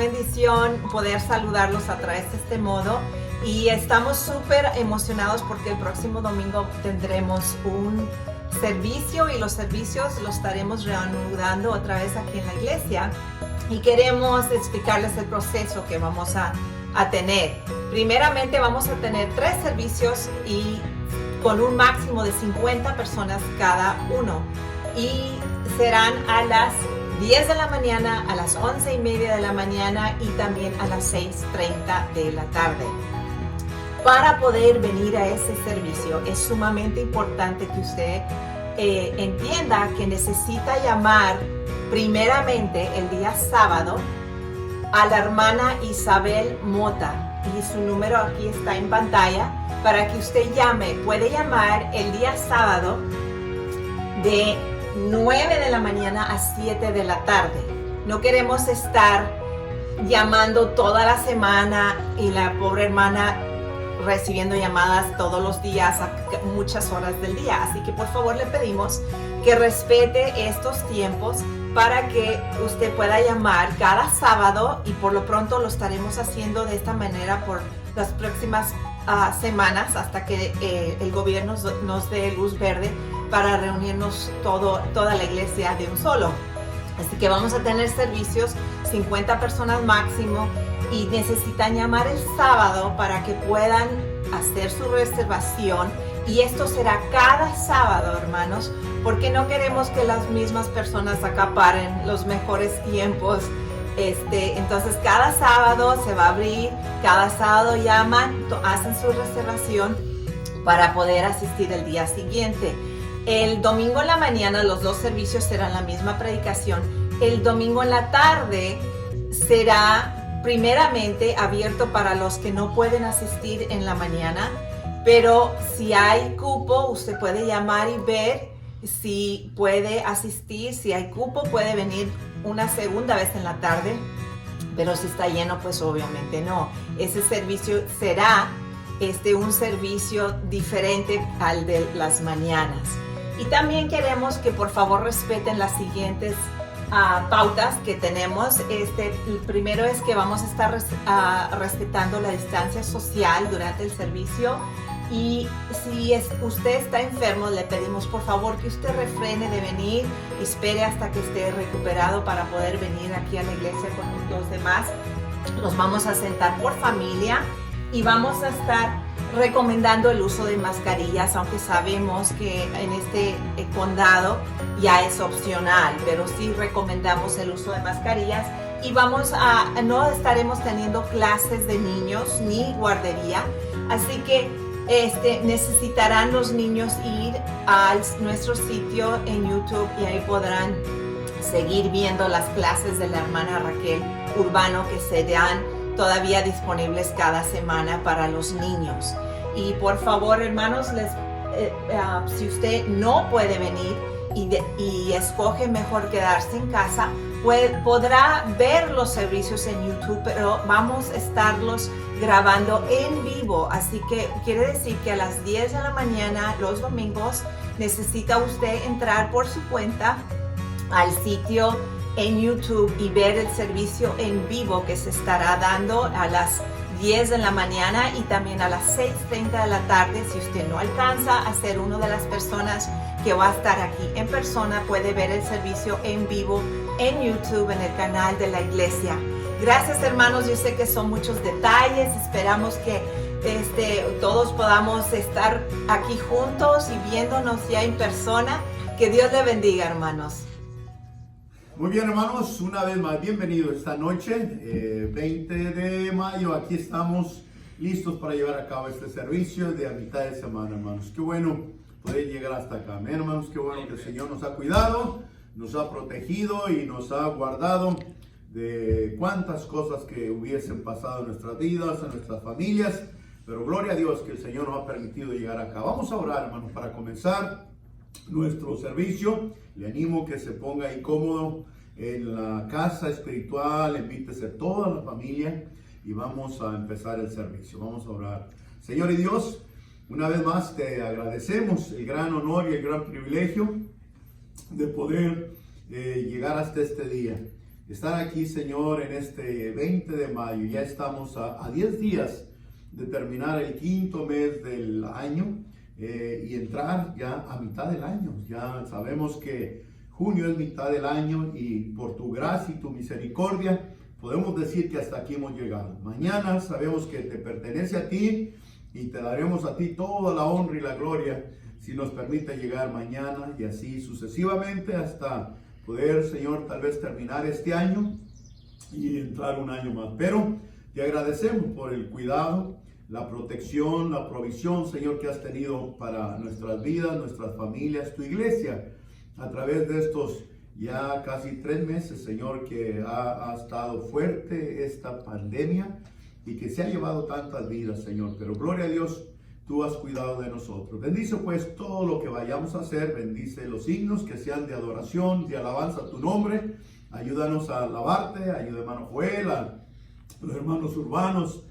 bendición poder saludarlos a través de este modo. Y estamos súper emocionados porque el próximo domingo tendremos un servicio y los servicios los estaremos reanudando otra vez aquí en la iglesia. Y queremos explicarles el proceso que vamos a tener. Primeramente vamos a tener 3 servicios y con un máximo de 50 personas cada uno. Y serán a las 10 de la mañana, a las 11:30 de la mañana y también a las 6:30 de la tarde. Para poder venir a ese servicio es sumamente importante que usted entienda que necesita llamar primeramente el día sábado a la hermana Isabel Mota, y su número aquí está en pantalla para que usted llame. Puede llamar el día sábado de 9 de la mañana a 7 de la tarde. No queremos estar llamando toda la semana y la pobre hermana recibiendo llamadas todos los días a muchas horas del día. Así que por favor le pedimos que respete estos tiempos para que usted pueda llamar cada sábado, y por lo pronto lo estaremos haciendo de esta manera por las próximas semanas hasta que el gobierno nos dé luz verde para reunirnos toda la iglesia de un solo. Así que vamos a tener servicios 50 personas máximo, y necesitan llamar el sábado para que puedan hacer su reservación. Y esto será cada sábado, hermanos, porque no queremos que las mismas personas acaparen los mejores tiempos. Entonces cada sábado se va a abrir, cada sábado llaman, hacen su reservación para poder asistir el día siguiente. El domingo en la mañana los 2 servicios serán la misma predicación. El domingo en la tarde será primeramente abierto para los que no pueden asistir en la mañana, pero si hay cupo, usted puede llamar y ver si puede asistir. Si hay cupo, puede venir una segunda vez en la tarde, pero si está lleno, pues obviamente no. Ese servicio será un servicio diferente al de las mañanas. Y también queremos que por favor respeten las siguientes pautas que tenemos. El primero es que vamos a estar respetando la distancia social durante el servicio, y si usted está enfermo, le pedimos por favor que usted refrene de venir y espere hasta que esté recuperado para poder venir aquí a la iglesia con los demás. Los vamos a sentar por familia y vamos a estar recomendando el uso de mascarillas, aunque sabemos que en este condado ya es opcional, pero sí recomendamos el uso de mascarillas. Y no estaremos teniendo clases de niños ni guardería, así que necesitarán los niños ir a nuestro sitio en YouTube, y ahí podrán seguir viendo las clases de la hermana Raquel Urbano que serán todavía disponibles cada semana para los niños. Y por favor, hermanos, si usted no puede venir y escoge mejor quedarse en casa, podrá ver los servicios en YouTube, pero vamos a estarlos grabando en vivo. Así que quiere decir que a las 10 de la mañana los domingos necesita usted entrar por su cuenta al sitio en YouTube y ver el servicio en vivo que se estará dando a las 10 de la mañana y también a las 6:30 de la tarde. Si usted no alcanza a ser una de las personas que va a estar aquí en persona, puede ver el servicio en vivo en YouTube, en el canal de la iglesia. Gracias, hermanos. Yo sé que son muchos detalles. Esperamos que todos podamos estar aquí juntos y viéndonos ya en persona. Que Dios le bendiga, hermanos. Muy bien, hermanos, una vez más, bienvenidos esta noche, 20 de mayo, aquí estamos listos para llevar a cabo este servicio de a mitad de semana, hermanos. Qué bueno poder llegar hasta acá, amén, hermanos. Qué bueno que el Señor nos ha cuidado, nos ha protegido y nos ha guardado de cuántas cosas que hubiesen pasado en nuestras vidas, en nuestras familias, pero gloria a Dios que el Señor nos ha permitido llegar acá. Vamos a orar, hermanos, para comenzar nuestro servicio. Le animo que se ponga ahí cómodo en la casa espiritual, invítese a toda la familia y vamos a empezar el servicio. Vamos a orar. Señor y Dios, una vez más te agradecemos el gran honor y el gran privilegio de poder llegar hasta este día. estar aquí, Señor, en este 20 de mayo. Ya estamos a 10 días de terminar el quinto mes del año y entrar ya a mitad del año. Ya sabemos que junio es mitad del año y por tu gracia y tu misericordia podemos decir que hasta aquí hemos llegado. Mañana sabemos que te pertenece a ti y te daremos a ti toda la honra y la gloria si nos permite llegar mañana y así sucesivamente hasta poder, Señor, tal vez terminar este año y entrar un año más. Pero te agradecemos por el cuidado, la protección, la provisión, Señor, que has tenido para nuestras vidas, nuestras familias, tu iglesia, a través de estos ya casi 3 meses, Señor, que ha estado fuerte esta pandemia y que se ha llevado tantas vidas, Señor. Pero gloria a Dios, tú has cuidado de nosotros. Bendice pues todo lo que vayamos a hacer. Bendice los signos que sean de adoración, de alabanza a tu nombre. Ayúdanos a alabarte. Ayuda a hermano Joel, a los hermanos urbanos,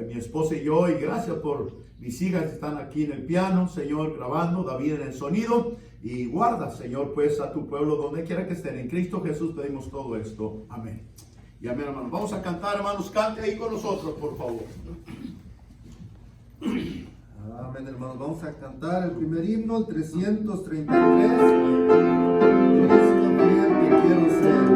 mi esposa y yo. Y gracias por mis hijas que están aquí en el piano, Señor, grabando. David en el sonido. Y guarda, Señor, pues a tu pueblo donde quiera que estén. En Cristo Jesús pedimos todo esto. Amén. Y amén, hermanos. Vamos a cantar, hermanos. Cante ahí con nosotros, por favor. Amén, hermanos. Vamos a cantar el primer himno, el 333. Cristo fiel que quiero ser.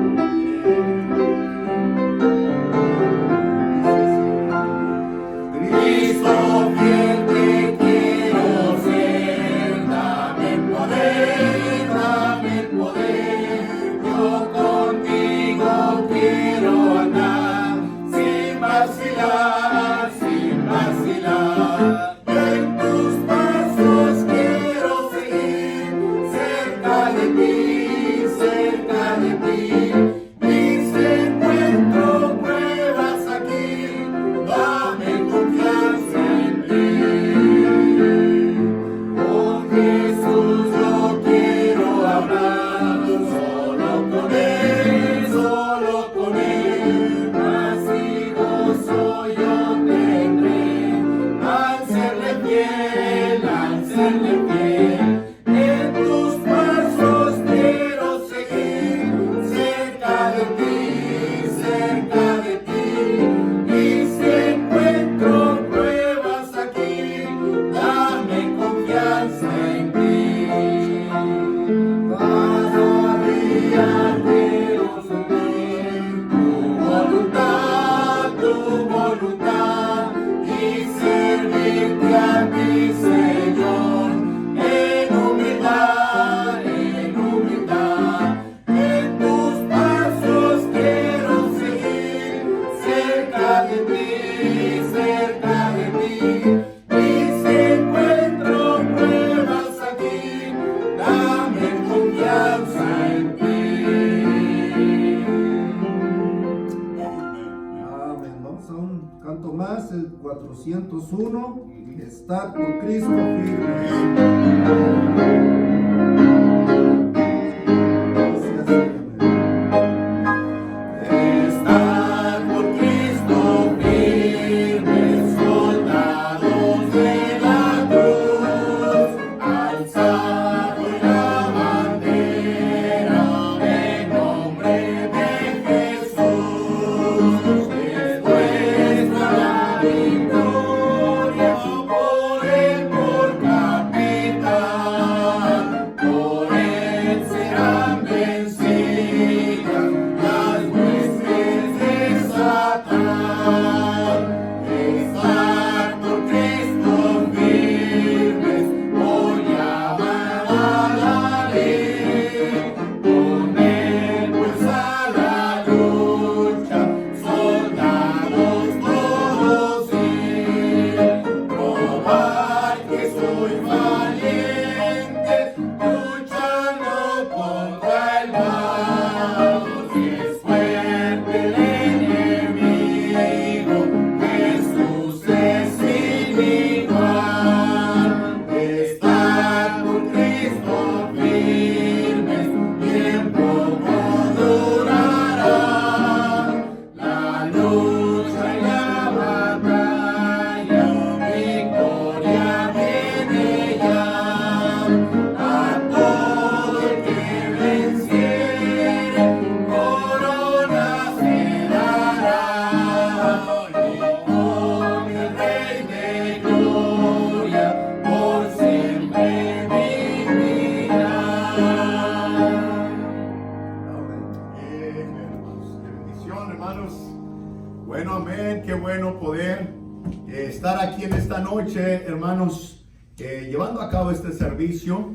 Cristo fiel que quiero ser, dame el poder, dame el poder. Yo contigo quiero andar, sin vacilar, sin vacilar. En tus pasos quiero seguir, cerca de ti, cerca de ti. Y si encuentro pruebas aquí, dame confianza en ti. Con Jesús yo quiero hablar, solo con Él, solo con Él. Mas si gozo yo tendré, al serle fiel, al serle fiel. En tus pasos quiero seguir, cerca de ti, cerca de ti. Y si encuentro pruebas aquí, dame confianza en ti. Cada día quiero seguir tu voluntad, y servirte a mi Señor, en humildad, en humildad. En tus pasos quiero seguir, cerca de ti, cerca de ti. Y si encuentro pruebas aquí, dame confianza en ti. Amén. Vamos a un canto más, el 401. Estar por Cristo firme. Dice así, amén. Estar por Cristo firmes, soldados de la cruz, alzado la bandera en nombre de Jesús. Es nuestra la victoria, por Él por capitán. noche, hermanos, llevando a cabo este servicio,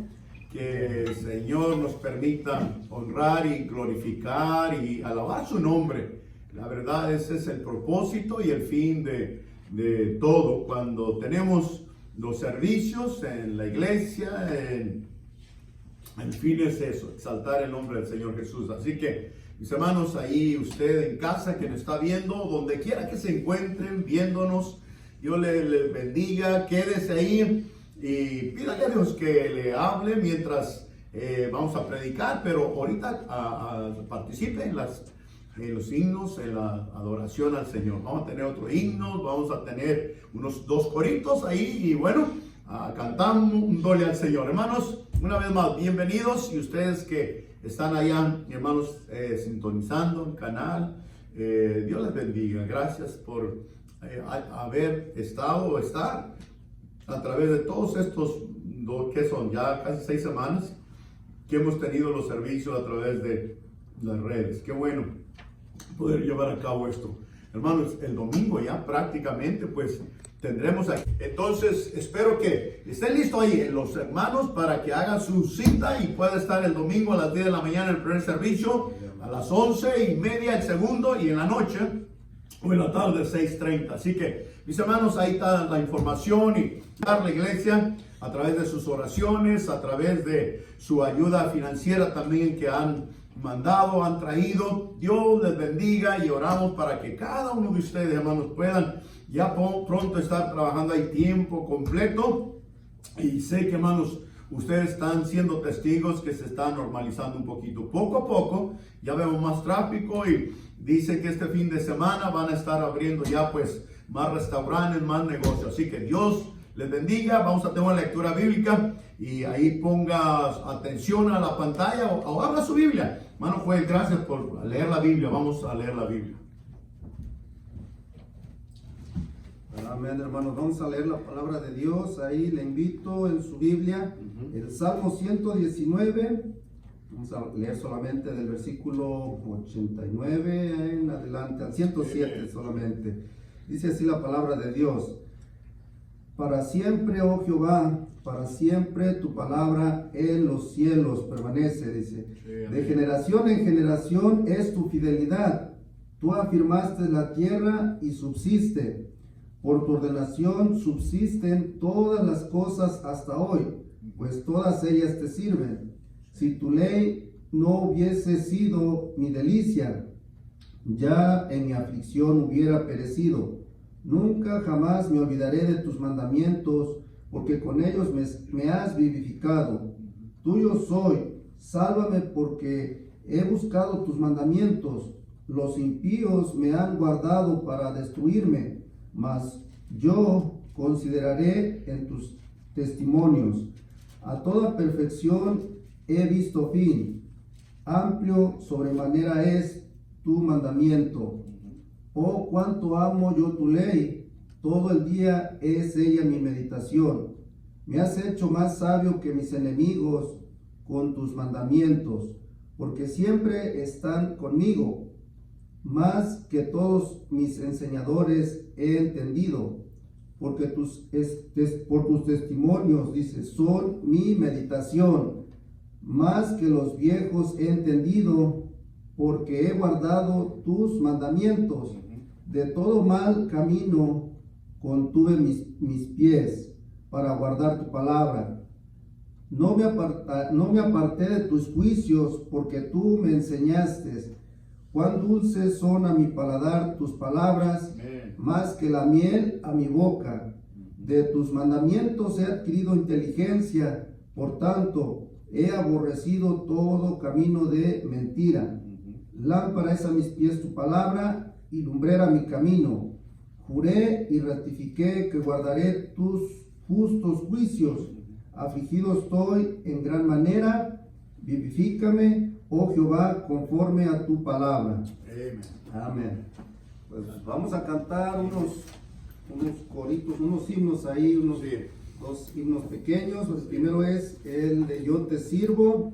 que el Señor nos permita honrar y glorificar y alabar su nombre. La verdad, ese es el propósito y el fin de todo. Cuando tenemos los servicios en la iglesia, el fin es eso, exaltar el nombre del Señor Jesús. Así que, mis hermanos, ahí usted en casa que nos está viendo, donde quiera que se encuentren viéndonos, Dios les bendiga, quédese ahí y pídale a Dios que le hable mientras vamos a predicar, pero ahorita participe en los himnos, en la adoración al Señor. Vamos a tener otro himno, vamos a tener unos 2 coritos ahí y bueno, cantándole al Señor. Hermanos, una vez más, bienvenidos, y ustedes que están allá, hermanos, sintonizando el canal, Dios les bendiga. Gracias por haber estado o estar a través de todos estos, que son ya casi 6 semanas que hemos tenido los servicios a través de las redes. Qué bueno poder llevar a cabo esto. Hermanos, el domingo ya prácticamente pues tendremos aquí. Entonces espero que estén listos ahí los hermanos para que hagan su cita y pueda estar el domingo a las 10 de la mañana el primer servicio, a las 11:30 el segundo, y en la noche o en la tarde 6:30. Así que, mis hermanos, ahí está la información, y la iglesia a través de sus oraciones, a través de su ayuda financiera también que han mandado, han traído. Dios les bendiga y oramos para que cada uno de ustedes, hermanos, puedan ya pronto estar trabajando ahí tiempo completo. Y sé que, hermanos, ustedes están siendo testigos que se está normalizando un poquito. Poco a poco ya vemos más tráfico, y dice que este fin de semana van a estar abriendo ya pues más restaurantes, más negocios. Así que Dios les bendiga. Vamos a tener una lectura bíblica y ahí ponga atención a la pantalla o abra su Biblia. Hermano, pues gracias por leer la Biblia. Vamos a leer la Biblia. Amén, hermanos. Vamos a leer la palabra de Dios. Ahí le invito en su Biblia, el Salmo 119. Vamos a leer solamente del versículo 89 en adelante, al 107 solamente. Dice así la palabra de Dios: para siempre, oh Jehová, para siempre tu palabra en los cielos permanece, dice. De generación en generación es tu fidelidad. Tú afirmaste la tierra y subsiste. Por tu ordenación subsisten todas las cosas hasta hoy, pues todas ellas te sirven. Si tu ley no hubiese sido mi delicia, ya en mi aflicción hubiera perecido. Nunca jamás me olvidaré de tus mandamientos, porque con ellos me has vivificado. Tuyo soy, sálvame, porque he buscado tus mandamientos. Los impíos me han guardado para destruirme, mas yo consideraré en tus testimonios. A toda perfección he visto fin. Amplio sobremanera es tu mandamiento. Oh, cuánto amo yo tu ley. Todo el día es ella mi meditación. Me has hecho más sabio que mis enemigos con tus mandamientos, porque siempre están conmigo. Más que todos mis enseñadores he entendido, porque por tus testimonios, dice, son mi meditación. Más que los viejos he entendido, porque he guardado tus mandamientos. De todo mal camino contuve mis pies para guardar tu palabra. No me aparté de tus juicios, porque tú me enseñaste. Cuán dulces son a mi paladar tus palabras, más que la miel a mi boca. De tus mandamientos he adquirido inteligencia, por tanto he aborrecido todo camino de mentira. Lámpara es a mis pies tu palabra y lumbrera mi camino. Juré y ratifiqué que guardaré tus justos juicios. Afligido estoy en gran manera. Vivifícame, oh Jehová, conforme a tu palabra. Amén. Pues vamos a cantar unos coritos, unos himnos ahí, dos himnos pequeños. El primero es el de Yo te sirvo,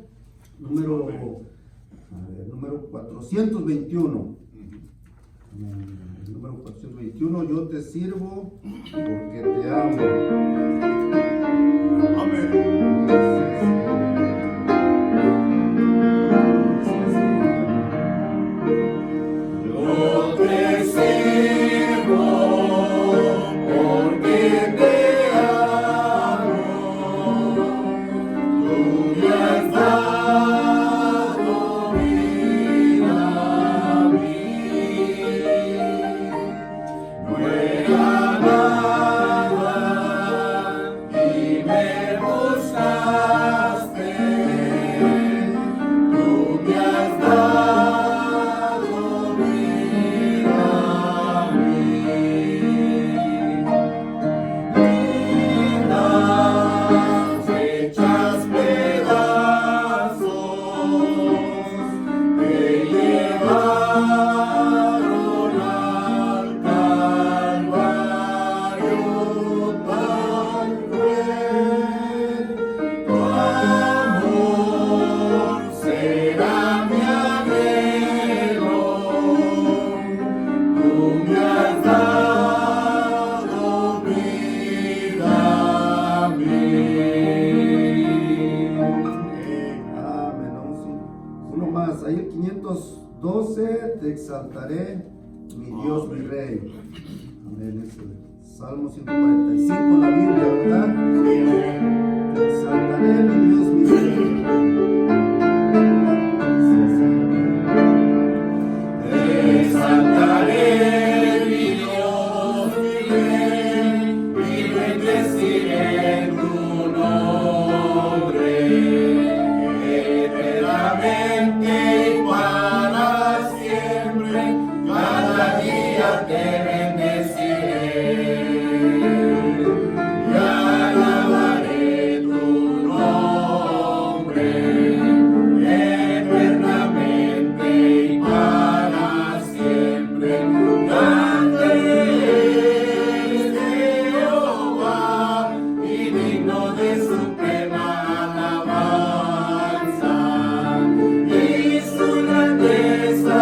número 421. Número 421, yo te sirvo porque te amo. Yo te sirvo porque te amo. Tú me has dado vida a mí. No era nada y me buscaste. Tú me has dado vida a mí. Vidas hechas pedazos te llevaron al Calvario tan cruel. Tu amor será mi anhelo. Tú me has dado vida a mí. Amén. Vamos uno más. Ahí el 512, te exaltaré, mi Dios, mi Rey. Amén. Ese Salmo 145 en la Biblia, ¿verdad? Te exaltaré, mi Dios, mi Rey. Te exaltaré, mi Dios, mi Rey, y bendeciré tu nombre eternamente y para siempre. Cada día te bendeciré y alabaré tu nombre eternamente y para siempre. Grande es Jehová y digno de suprema alabanza, y su grandeza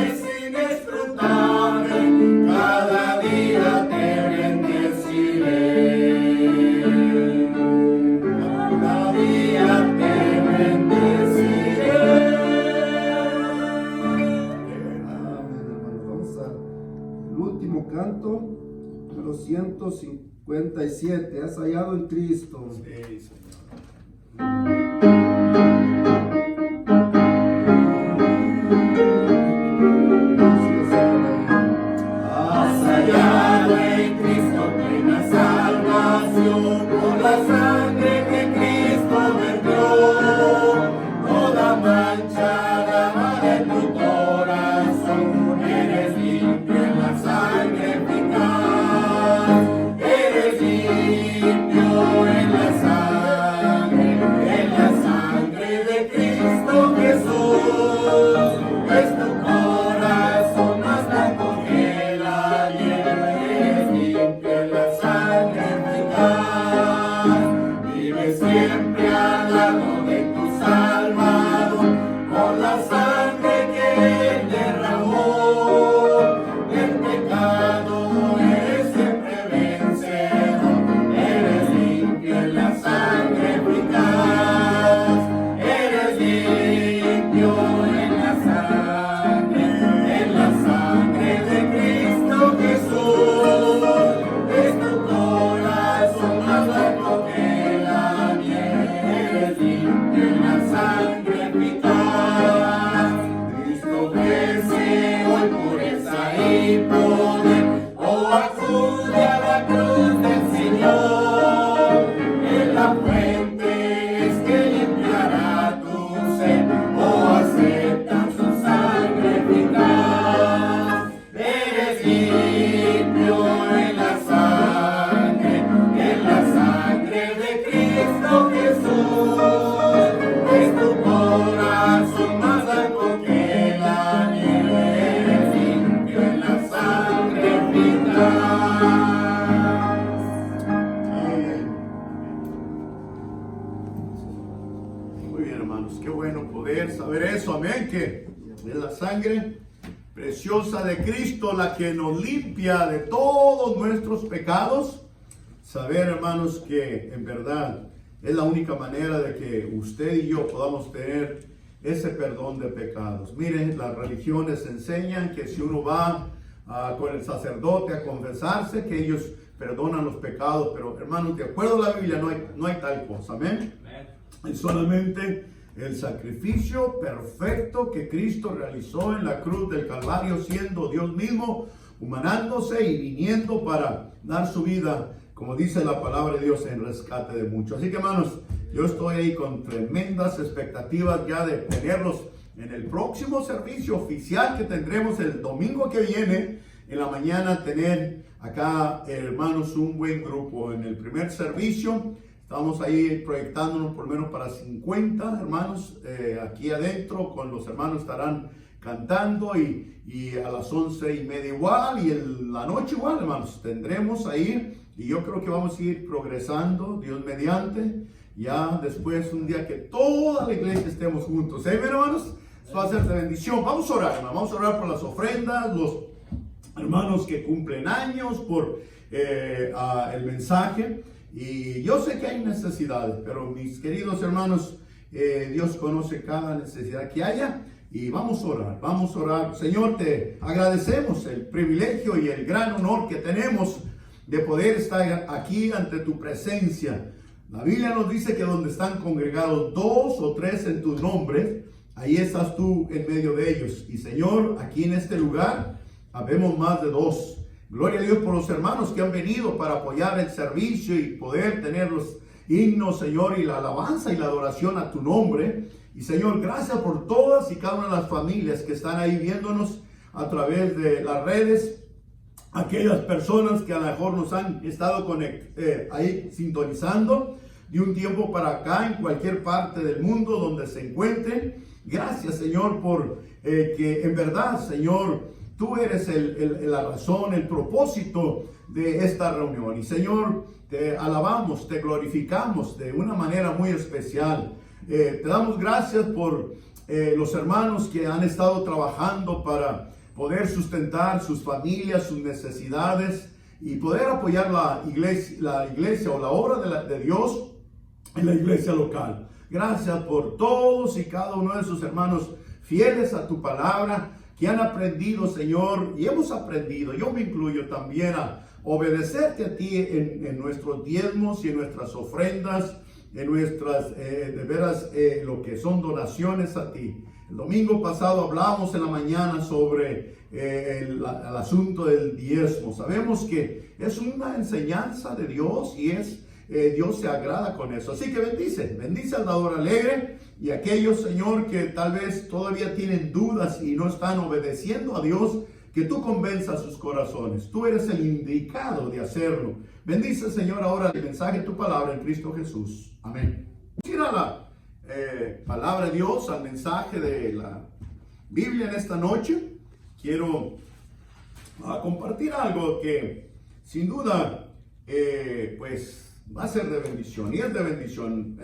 es inescrutable. Cada día te bendeciré. Cada día te bendeciré. Amén, hermanos. Vamos al último canto, número 157. Has hallado en Cristo. Sí, Señor. Has hallado en Cristo plena salvación, por la sangre que Cristo vertió. Toda mancha lava de tu corazón, eres limpio en la sangre eficaz. Eres limpio en la sangre de Cristo Jesús. Es tu corazón más blanco que la nieve, eres limpio en la sangre eficaz. Vive siempre al lado de tu Salvador, por la sangre que Él derramó. El pecado eres siempre vencedor, eres limpio en la sangre eficaz. Eres limpio en la sangre de Cristo Jesús. Es tu corazón más blanco que la nieve, eres limpio en la sangre eficaz. Cristo ofrece hoy pureza y poder, oh acude a la cruz del Señor. En la fuente es que limpiará tu sed, oh acepta su sangre eficaz. Eres limpio en la sangre de Cristo Jesús. Es tu corazón más blanco que la nieve, eres limpio en la sangre eficaz. Muy bien, hermanos. Qué bueno poder saber eso. Amén. Que es la sangre preciosa de Cristo, la que nos limpia de todos nuestros pecados. Saber, hermanos, que en verdad es la única manera de que usted y yo podamos tener ese perdón de pecados. Miren, las religiones enseñan que si uno va con el sacerdote a confesarse, que ellos perdonan los pecados, pero hermanos, de acuerdo a la Biblia no hay tal cosa, amén. Es solamente el sacrificio perfecto que Cristo realizó en la cruz del Calvario, siendo Dios mismo, humanándose y viniendo para dar su vida, como dice la palabra de Dios, en rescate de muchos. Así que, hermanos, yo estoy ahí con tremendas expectativas ya de tenerlos en el próximo servicio oficial que tendremos el domingo que viene, en la mañana, tener acá, hermanos, un buen grupo. En el primer servicio estamos ahí proyectándonos por lo menos para 50 hermanos aquí adentro, con los hermanos estarán cantando y a las 11:30 igual, y en la noche igual, hermanos, tendremos ahí, y yo creo que vamos a ir progresando, Dios mediante, ya después un día que toda la iglesia estemos juntos, hermanos, eso va a ser de bendición. Vamos a orar, hermanos, vamos a orar por las ofrendas, los hermanos que cumplen años, por el mensaje. Y yo sé que hay necesidades, pero mis queridos hermanos, Dios conoce cada necesidad que haya, y vamos a orar, vamos a orar. Señor, te agradecemos el privilegio y el gran honor que tenemos de poder estar aquí ante tu presencia. La Biblia nos dice que donde están congregados 2 o 3 en tus nombres, ahí estás tú en medio de ellos. Y Señor, aquí en este lugar habemos más de 2. Gloria a Dios por los hermanos que han venido para apoyar el servicio y poder tener los himnos, Señor, y la alabanza y la adoración a tu nombre. Y Señor, gracias por todas y cada una de las familias que están ahí viéndonos a través de las redes. Aquellas personas que a lo mejor nos han estado ahí sintonizando de un tiempo para acá, en cualquier parte del mundo donde se encuentren. Gracias, Señor, por que en verdad, Señor, tú eres la razón, el propósito de esta reunión. Y Señor, te alabamos, te glorificamos de una manera muy especial. Te damos gracias por los hermanos que han estado trabajando para poder sustentar sus familias, sus necesidades y poder apoyar la iglesia o la obra de Dios en la iglesia local. Gracias por todos y cada uno de esos hermanos fieles a tu palabra, que han aprendido, Señor, y hemos aprendido, yo me incluyo también, a obedecerte a ti en nuestros diezmos y en nuestras ofrendas, en nuestras, de veras, lo que son donaciones a ti. El domingo pasado hablamos en la mañana sobre el asunto del diezmo. Sabemos que es una enseñanza de Dios y Dios se agrada con eso. Así que bendice al dador alegre, y aquellos, Señor, que tal vez todavía tienen dudas y no están obedeciendo a Dios, que tú convenzas sus corazones. Tú eres el indicado de hacerlo. Bendice, Señor, ahora el mensaje de tu palabra en Cristo Jesús. Amén. Mira la palabra de Dios, al mensaje de la Biblia en esta noche. Quiero compartir algo que sin duda pues va a ser de bendición, y es de bendición.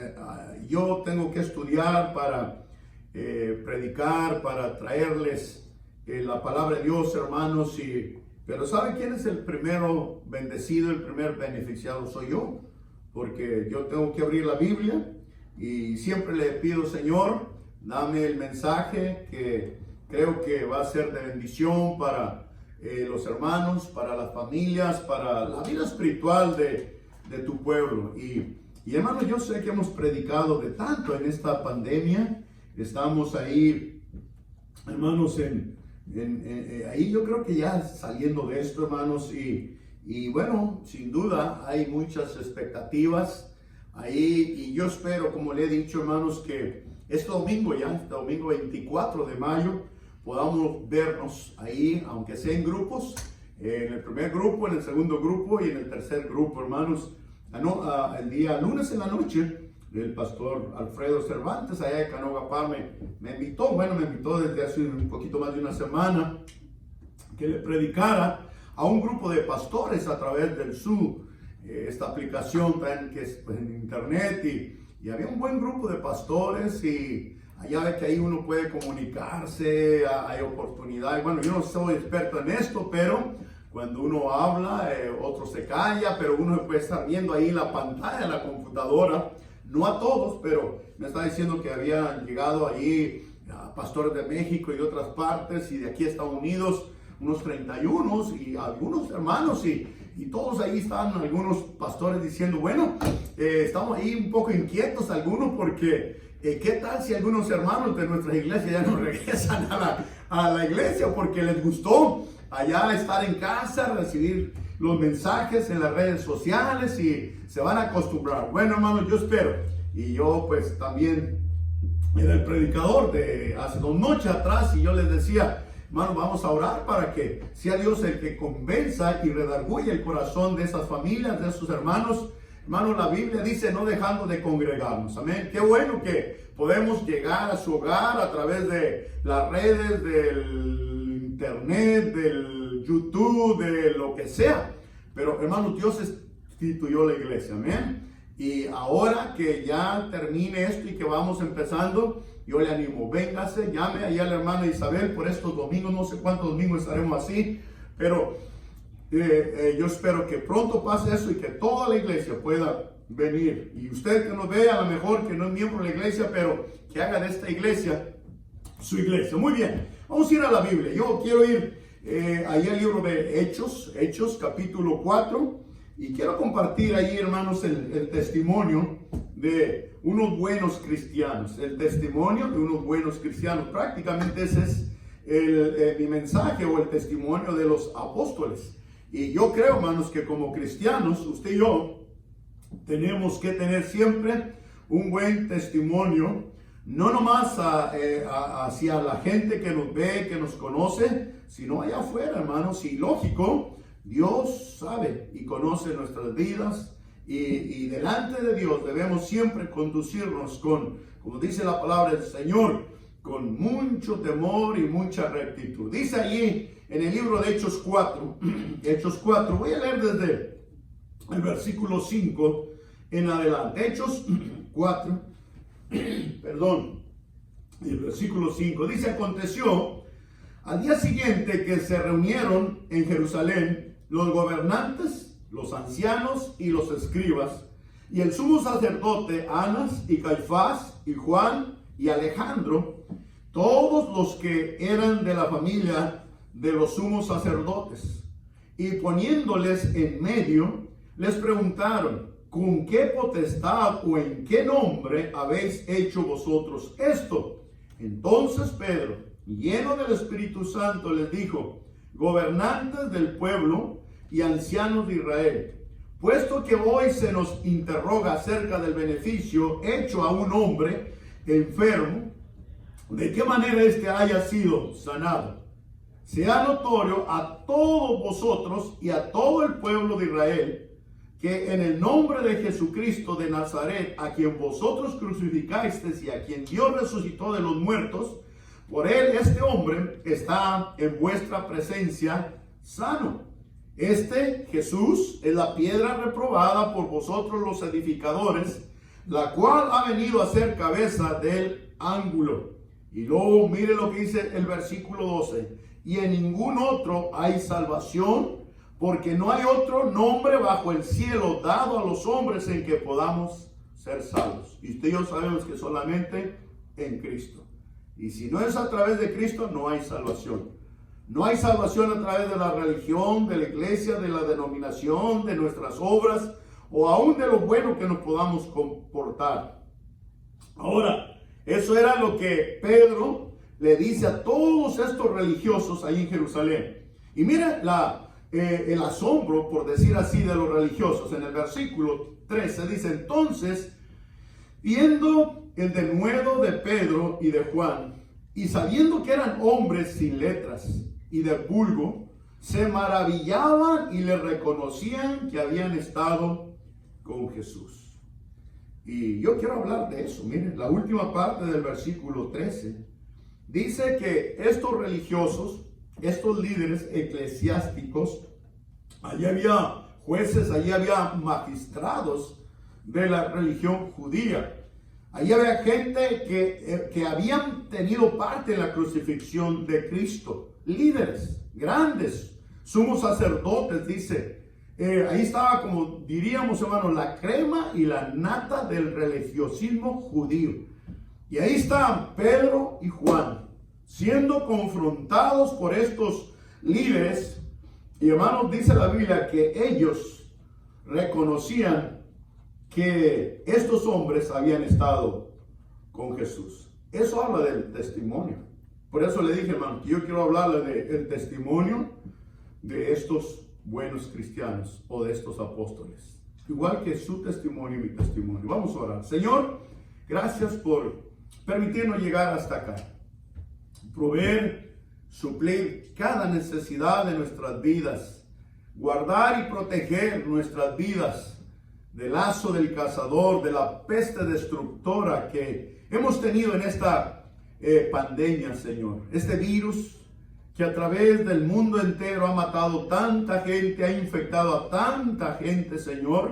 Yo tengo que estudiar para predicar, para traerles la palabra de Dios, hermanos, pero ¿sabe quién es el primero bendecido, el primer beneficiado? Soy yo, porque yo tengo que abrir la Biblia y siempre le pido, Señor, dame el mensaje que creo que va a ser de bendición para los hermanos, para las familias, para la vida espiritual de tu pueblo. Y hermanos, yo sé que hemos predicado de tanto en esta pandemia. Estamos ahí, hermanos, ahí yo creo que ya saliendo de esto, hermanos, y bueno, sin duda hay muchas expectativas ahí, y yo espero, como le he dicho, hermanos, que este domingo 24 de mayo, podamos vernos ahí, aunque sea en grupos, en el primer grupo, en el segundo grupo y en el tercer grupo, hermanos. El día lunes en la noche, el pastor Alfredo Cervantes, allá de Canogapá, me invitó desde hace un poquito más de una semana, que le predicara a un grupo de pastores a través del Zoom, esta aplicación que es pues, en internet, y había un buen grupo de pastores, y allá ve que ahí uno puede comunicarse, hay oportunidades. Bueno, yo no soy experto en esto, pero cuando uno habla, otro se calla, pero uno puede estar viendo ahí la pantalla de la computadora. No a todos, pero me está diciendo que habían llegado ahí pastores de México y de otras partes, y de aquí a Estados Unidos, unos 31, y algunos hermanos, y todos ahí estaban algunos pastores diciendo, bueno, estamos ahí un poco inquietos algunos, porque ¿qué tal si algunos hermanos de nuestra iglesia ya no regresan a la iglesia porque les gustó allá estar en casa, recibir los mensajes en las redes sociales y se van a acostumbrar? Bueno, hermanos, yo espero, y yo pues también era el predicador de hace 2 noches atrás, y yo les decía, hermano, vamos a orar para que sea Dios el que convenza y redarguya el corazón de esas familias, de esos hermanos. Hermano, la Biblia dice no dejando de congregarnos. Amén. Qué bueno que podemos llegar a su hogar a través de las redes, del internet, del YouTube, de lo que sea. Pero, hermano, Dios instituyó la iglesia. Amén. Y ahora que ya termine esto y que vamos empezando, yo le animo, véngase, llame allá a la hermana Isabel por estos domingos, no sé cuántos domingos estaremos así, pero yo espero que pronto pase eso y que toda la iglesia pueda venir. Y usted que nos ve, a lo mejor que no es miembro de la iglesia, pero que haga de esta iglesia su iglesia. Muy bien, vamos a ir a la Biblia. Yo quiero ir ahí al libro de Hechos capítulo 4. Y quiero compartir ahí, hermanos, el testimonio de unos buenos cristianos. El testimonio de unos buenos cristianos. Prácticamente ese es mi mensaje, o el testimonio de los apóstoles. Y yo creo, hermanos, que como cristianos, usted y yo, tenemos que tener siempre un buen testimonio. No nomás hacia la gente que nos ve, que nos conoce, sino allá afuera, hermanos. Y lógico, Dios sabe y conoce nuestras vidas, y delante de Dios debemos siempre conducirnos con, como dice la palabra del Señor, con mucho temor y mucha rectitud. Dice allí en el libro de Hechos 4, Hechos 4, voy a leer desde el versículo 5 en adelante. Hechos 4, perdón, el versículo 5, dice: aconteció al día siguiente que se reunieron en Jerusalén los gobernantes, los ancianos y los escribas, y el sumo sacerdote Anás y Caifás y Juan y Alejandro, todos los que eran de la familia de los sumos sacerdotes. Y poniéndoles en medio, les preguntaron: ¿con qué potestad o en qué nombre habéis hecho vosotros esto? Entonces Pedro, lleno del Espíritu Santo, les dijo: gobernantes del pueblo y ancianos de Israel, puesto que hoy se nos interroga acerca del beneficio hecho a un hombre enfermo, de qué manera éste haya sido sanado, sea notorio a todos vosotros y a todo el pueblo de Israel, que en el nombre de Jesucristo de Nazaret, a quien vosotros crucificasteis y a quien Dios resucitó de los muertos, por él este hombre está en vuestra presencia sano. Este Jesús es la piedra reprobada por vosotros los edificadores, la cual ha venido a ser cabeza del ángulo. Y luego mire lo que dice el versículo 12: y en ningún otro hay salvación, porque no hay otro nombre bajo el cielo dado a los hombres en que podamos ser salvos. Y usted y yo sabemos que solamente en Cristo. Y si no es a través de Cristo, no hay salvación. No hay salvación a través de la religión, de la iglesia, de la denominación, de nuestras obras, o aún de lo bueno que nos podamos comportar. Ahora, eso era lo que Pedro le dice a todos estos religiosos ahí en Jerusalén. Y mira el asombro, por decir así, de los religiosos. En el versículo 13 dice: entonces, viendo el denuedo de Pedro y de Juan, y sabiendo que eran hombres sin letras y de vulgo, se maravillaban y le reconocían que habían estado con Jesús. Y yo quiero hablar de eso. Miren, la última parte del versículo 13 dice que estos religiosos, estos líderes eclesiásticos, allí había jueces, allí había magistrados de la religión judía. Ahí había gente que habían tenido parte en la crucifixión de Cristo. Líderes, grandes, sumos sacerdotes, dice. Ahí estaba, como diríamos, hermanos, la crema y la nata del religiosismo judío. Y ahí estaban Pedro y Juan, siendo confrontados por estos líderes. Y hermanos, dice la Biblia que ellos reconocían que estos hombres habían estado con Jesús. Eso habla del testimonio. Por eso le dije, hermano, que yo quiero hablarle del testimonio de estos buenos cristianos o de estos apóstoles. Igual que su testimonio y mi testimonio. Vamos a orar. Señor, gracias por permitirnos llegar hasta acá. Proveer, suplir cada necesidad de nuestras vidas. Guardar y proteger nuestras vidas del lazo del cazador, de la peste destructora que hemos tenido en esta pandemia, Señor. Este virus que a través del mundo entero ha matado tanta gente, ha infectado a tanta gente, Señor.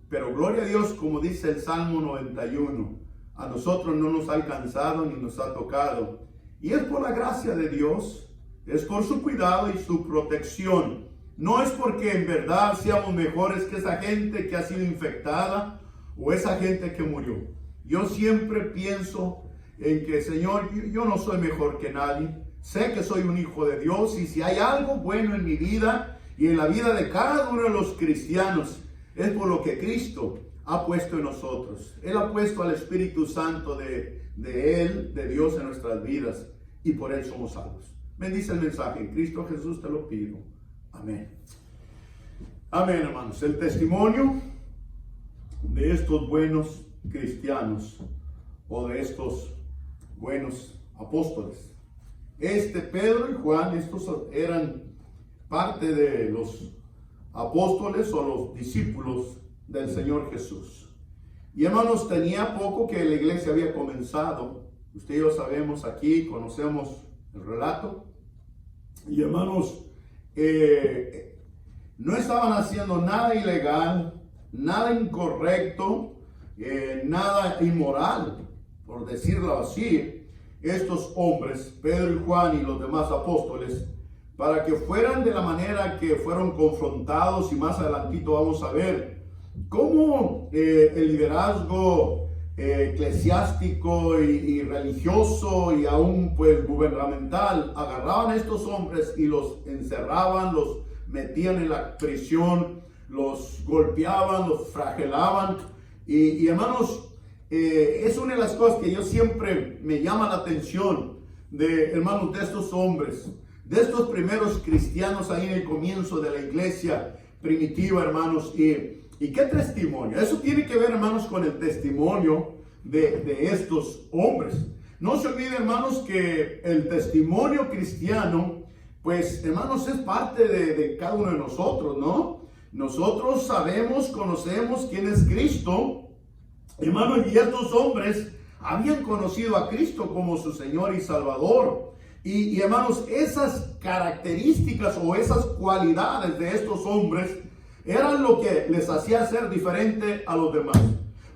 Pero gloria a Dios, como dice el Salmo 91, a nosotros no nos ha alcanzado ni nos ha tocado. Y es por la gracia de Dios, es por su cuidado y su protección. No es porque en verdad seamos mejores que esa gente que ha sido infectada o esa gente que murió. Yo siempre pienso en que, Señor, yo no soy mejor que nadie. Sé que soy un hijo de Dios, y si hay algo bueno en mi vida y en la vida de cada uno de los cristianos, es por lo que Cristo ha puesto en nosotros. Él ha puesto al Espíritu Santo de Él, de Dios, en nuestras vidas, y por Él somos salvos. Bendice el mensaje. En Cristo Jesús te lo pido. Amén. Amén, hermanos. El testimonio de estos buenos cristianos o de estos buenos apóstoles. Pedro y Juan, estos eran parte de los apóstoles o los discípulos del Señor Jesús. Y hermanos, tenía poco que la iglesia había comenzado. Usted y yo sabemos aquí, conocemos el relato. Y hermanos, no estaban haciendo nada ilegal, nada incorrecto, nada inmoral, por decirlo así. Estos hombres, Pedro y Juan y los demás apóstoles, para que fueran de la manera que fueron confrontados, y más adelantito vamos a ver cómo el liderazgo eclesiástico y religioso y aún pues gubernamental agarraban a estos hombres y los encerraban, los metían en la prisión, los golpeaban, los flagelaban. Y hermanos, es una de las cosas que yo siempre me llama la atención de, hermanos, de estos hombres, de estos primeros cristianos ahí en el comienzo de la iglesia primitiva, hermanos. ¿Y qué testimonio? Eso tiene que ver, hermanos, con el testimonio de estos hombres. No se olviden, hermanos, que el testimonio cristiano, pues, hermanos, es parte de cada uno de nosotros, ¿no? Nosotros sabemos, conocemos quién es Cristo. Hermanos, y estos hombres habían conocido a Cristo como su Señor y Salvador. Y hermanos, esas características o esas cualidades de estos hombres eran lo que les hacía ser diferente a los demás.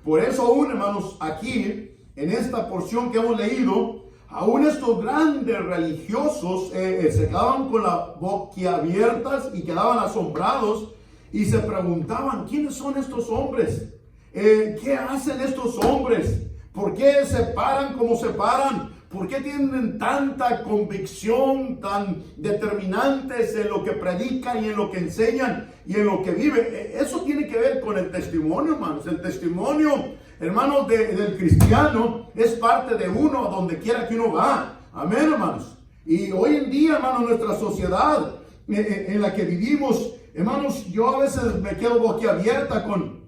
Por eso aún, hermanos, aquí, en esta porción que hemos leído, aún estos grandes religiosos se quedaban con la boca abiertas y quedaban asombrados y se preguntaban, ¿quiénes son estos hombres? ¿Qué hacen estos hombres? ¿Por qué se paran como se paran? ¿Por qué tienen tanta convicción, tan determinantes en lo que predican y en lo que enseñan y en lo que viven? Eso tiene que ver con el testimonio, hermanos. El testimonio, hermanos, del cristiano es parte de uno a donde quiera que uno va. Amén, hermanos. Y hoy en día, hermanos, nuestra sociedad en la que vivimos, hermanos, yo a veces me quedo boquiabierta con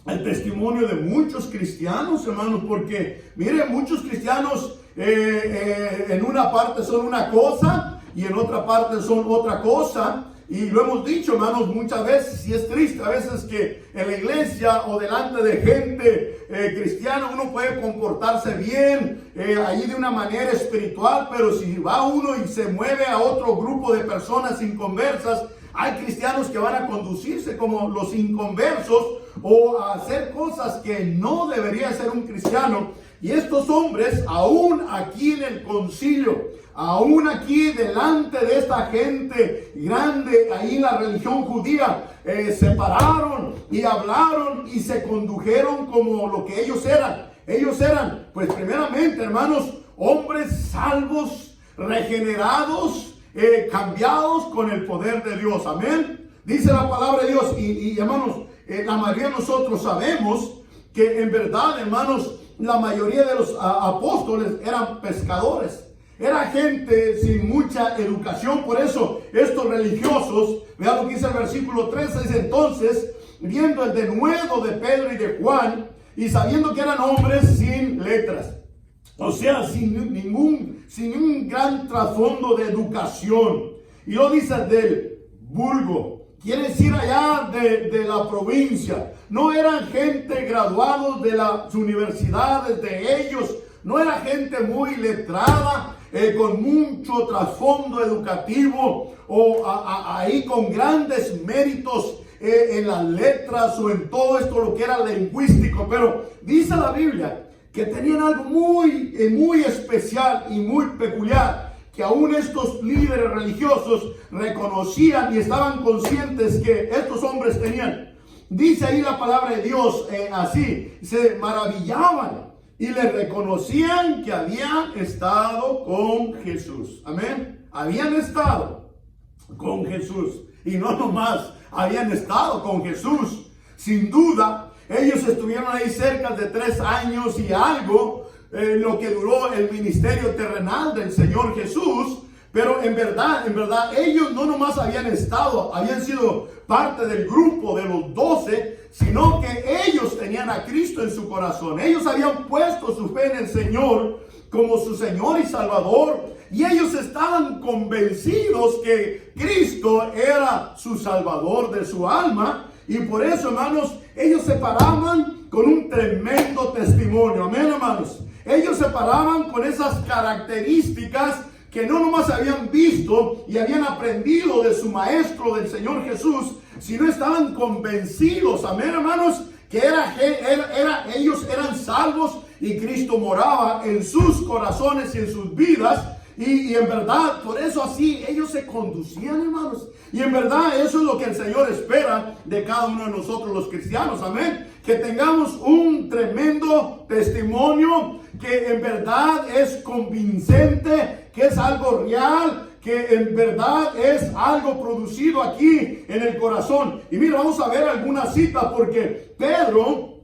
el testimonio de muchos cristianos, hermanos, porque miren, muchos cristianos en una parte son una cosa y en otra parte son otra cosa. Y lo hemos dicho, hermanos, muchas veces, y es triste a veces que en la iglesia o delante de gente cristiana uno puede comportarse bien, ahí de una manera espiritual, pero si va uno y se mueve a otro grupo de personas inconversas, Hay cristianos que van a conducirse como los inconversos o a hacer cosas que no debería hacer un cristiano. Y estos hombres, aún aquí en el concilio, aún aquí delante de esta gente grande, ahí en la religión judía, se pararon y hablaron y se condujeron como lo que ellos eran. Ellos eran, pues primeramente, hermanos, hombres salvos, regenerados, cambiados con el poder de Dios. Amén. Dice la palabra de Dios. Y hermanos, la mayoría de nosotros sabemos que en verdad, hermanos, la mayoría de los apóstoles eran pescadores. Era gente sin mucha educación. Por eso estos religiosos, vean lo que dice el versículo 13, dice: entonces, viendo el denuedo de Pedro y de Juan, y sabiendo que eran hombres sin letras, o sea, sin un gran trasfondo de educación, y lo dice del vulgo, quiere decir allá de la provincia, no eran gente graduados de las universidades de ellos, no era gente muy letrada, con mucho trasfondo educativo, o ahí con grandes méritos en las letras o en todo esto lo que era lingüístico. Pero dice la Biblia que tenían algo muy especial y muy peculiar, que aún estos líderes religiosos reconocían y estaban conscientes que estos hombres tenían. Dice ahí la palabra de Dios así: se maravillaban y le reconocían que habían estado con Jesús. Amén. Habían estado con Jesús. Y no nomás habían estado con Jesús. Sin duda, ellos estuvieron ahí cerca de 3 años y algo, lo que duró el ministerio terrenal del Señor Jesús. Pero en verdad, ellos no nomás habían sido parte del grupo de los 12, sino que ellos tenían a Cristo en su corazón. Ellos habían puesto su fe en el Señor como su Señor y Salvador. Y ellos estaban convencidos que Cristo era su Salvador de su alma. Y por eso, hermanos, ellos se paraban con un tremendo testimonio. Amén, hermanos. Ellos se paraban con esas características que no nomás habían visto y habían aprendido de su maestro, del Señor Jesús, sino estaban convencidos, amén, hermanos, que ellos eran salvos y Cristo moraba en sus corazones y en sus vidas. Y en verdad, por eso así ellos se conducían, hermanos. Y en verdad eso es lo que el Señor espera de cada uno de nosotros los cristianos, amén. Que tengamos un tremendo testimonio que en verdad es convincente, que es algo real, que en verdad es algo producido aquí en el corazón. Y mira, vamos a ver algunas citas, porque Pedro,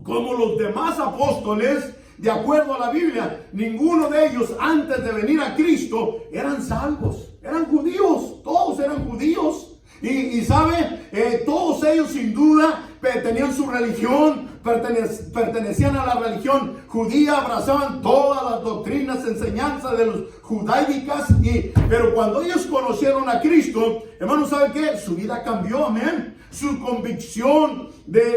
como los demás apóstoles, de acuerdo a la Biblia, ninguno de ellos antes de venir a Cristo eran salvos, eran judíos, todos eran judíos. Y sabe, todos ellos sin duda tenían su religión, pertenecían a la religión judía, abrazaban todas las doctrinas, enseñanzas de los judaicas. Pero cuando ellos conocieron a Cristo, hermanos, ¿sabe qué? Su vida cambió, amén. Su convicción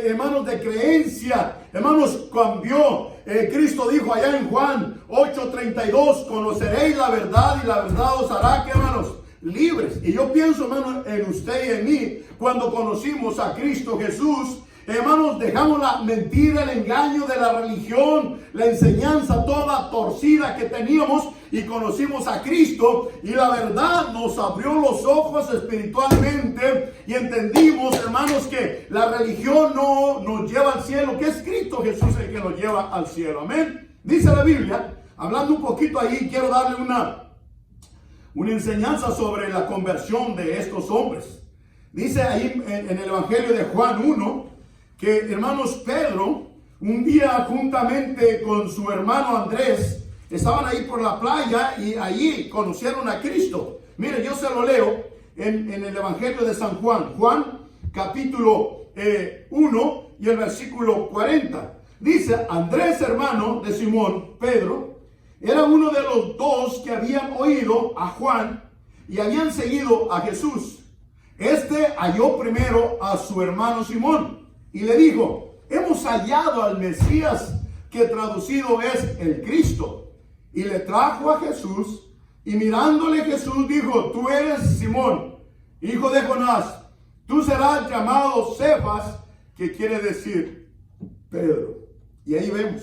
hermanos, de creencia, hermanos, cambió. Cristo dijo allá en Juan 8:32, conoceréis la verdad y la verdad os hará, ¿qué, hermanos? Libres. Y yo pienso, hermanos, en usted y en mí, cuando conocimos a Cristo Jesús, hermanos, dejamos la mentira, el engaño de la religión, la enseñanza toda torcida que teníamos, y conocimos a Cristo, y la verdad nos abrió los ojos espiritualmente, y entendimos, hermanos, que la religión no nos lleva al cielo, que es Cristo Jesús el que nos lleva al cielo. Amén. Dice la Biblia, hablando un poquito ahí, quiero darle una enseñanza sobre la conversión de estos hombres. Dice ahí en el Evangelio de Juan 1, que, hermanos, Pedro, un día juntamente con su hermano Andrés, estaban ahí por la playa y allí conocieron a Cristo. Mire, yo se lo leo en el Evangelio de San Juan. Juan, capítulo 1 y el versículo 40. Dice, Andrés, hermano de Simón, Pedro, era uno de los 2 que habían oído a Juan y habían seguido a Jesús. Este halló primero a su hermano Simón y le dijo, hemos hallado al Mesías, que traducido es el Cristo. Y le trajo a Jesús, y mirándole Jesús dijo, tú eres Simón, hijo de Jonás, tú serás llamado Cefas, que quiere decir Pedro. Y ahí vemos.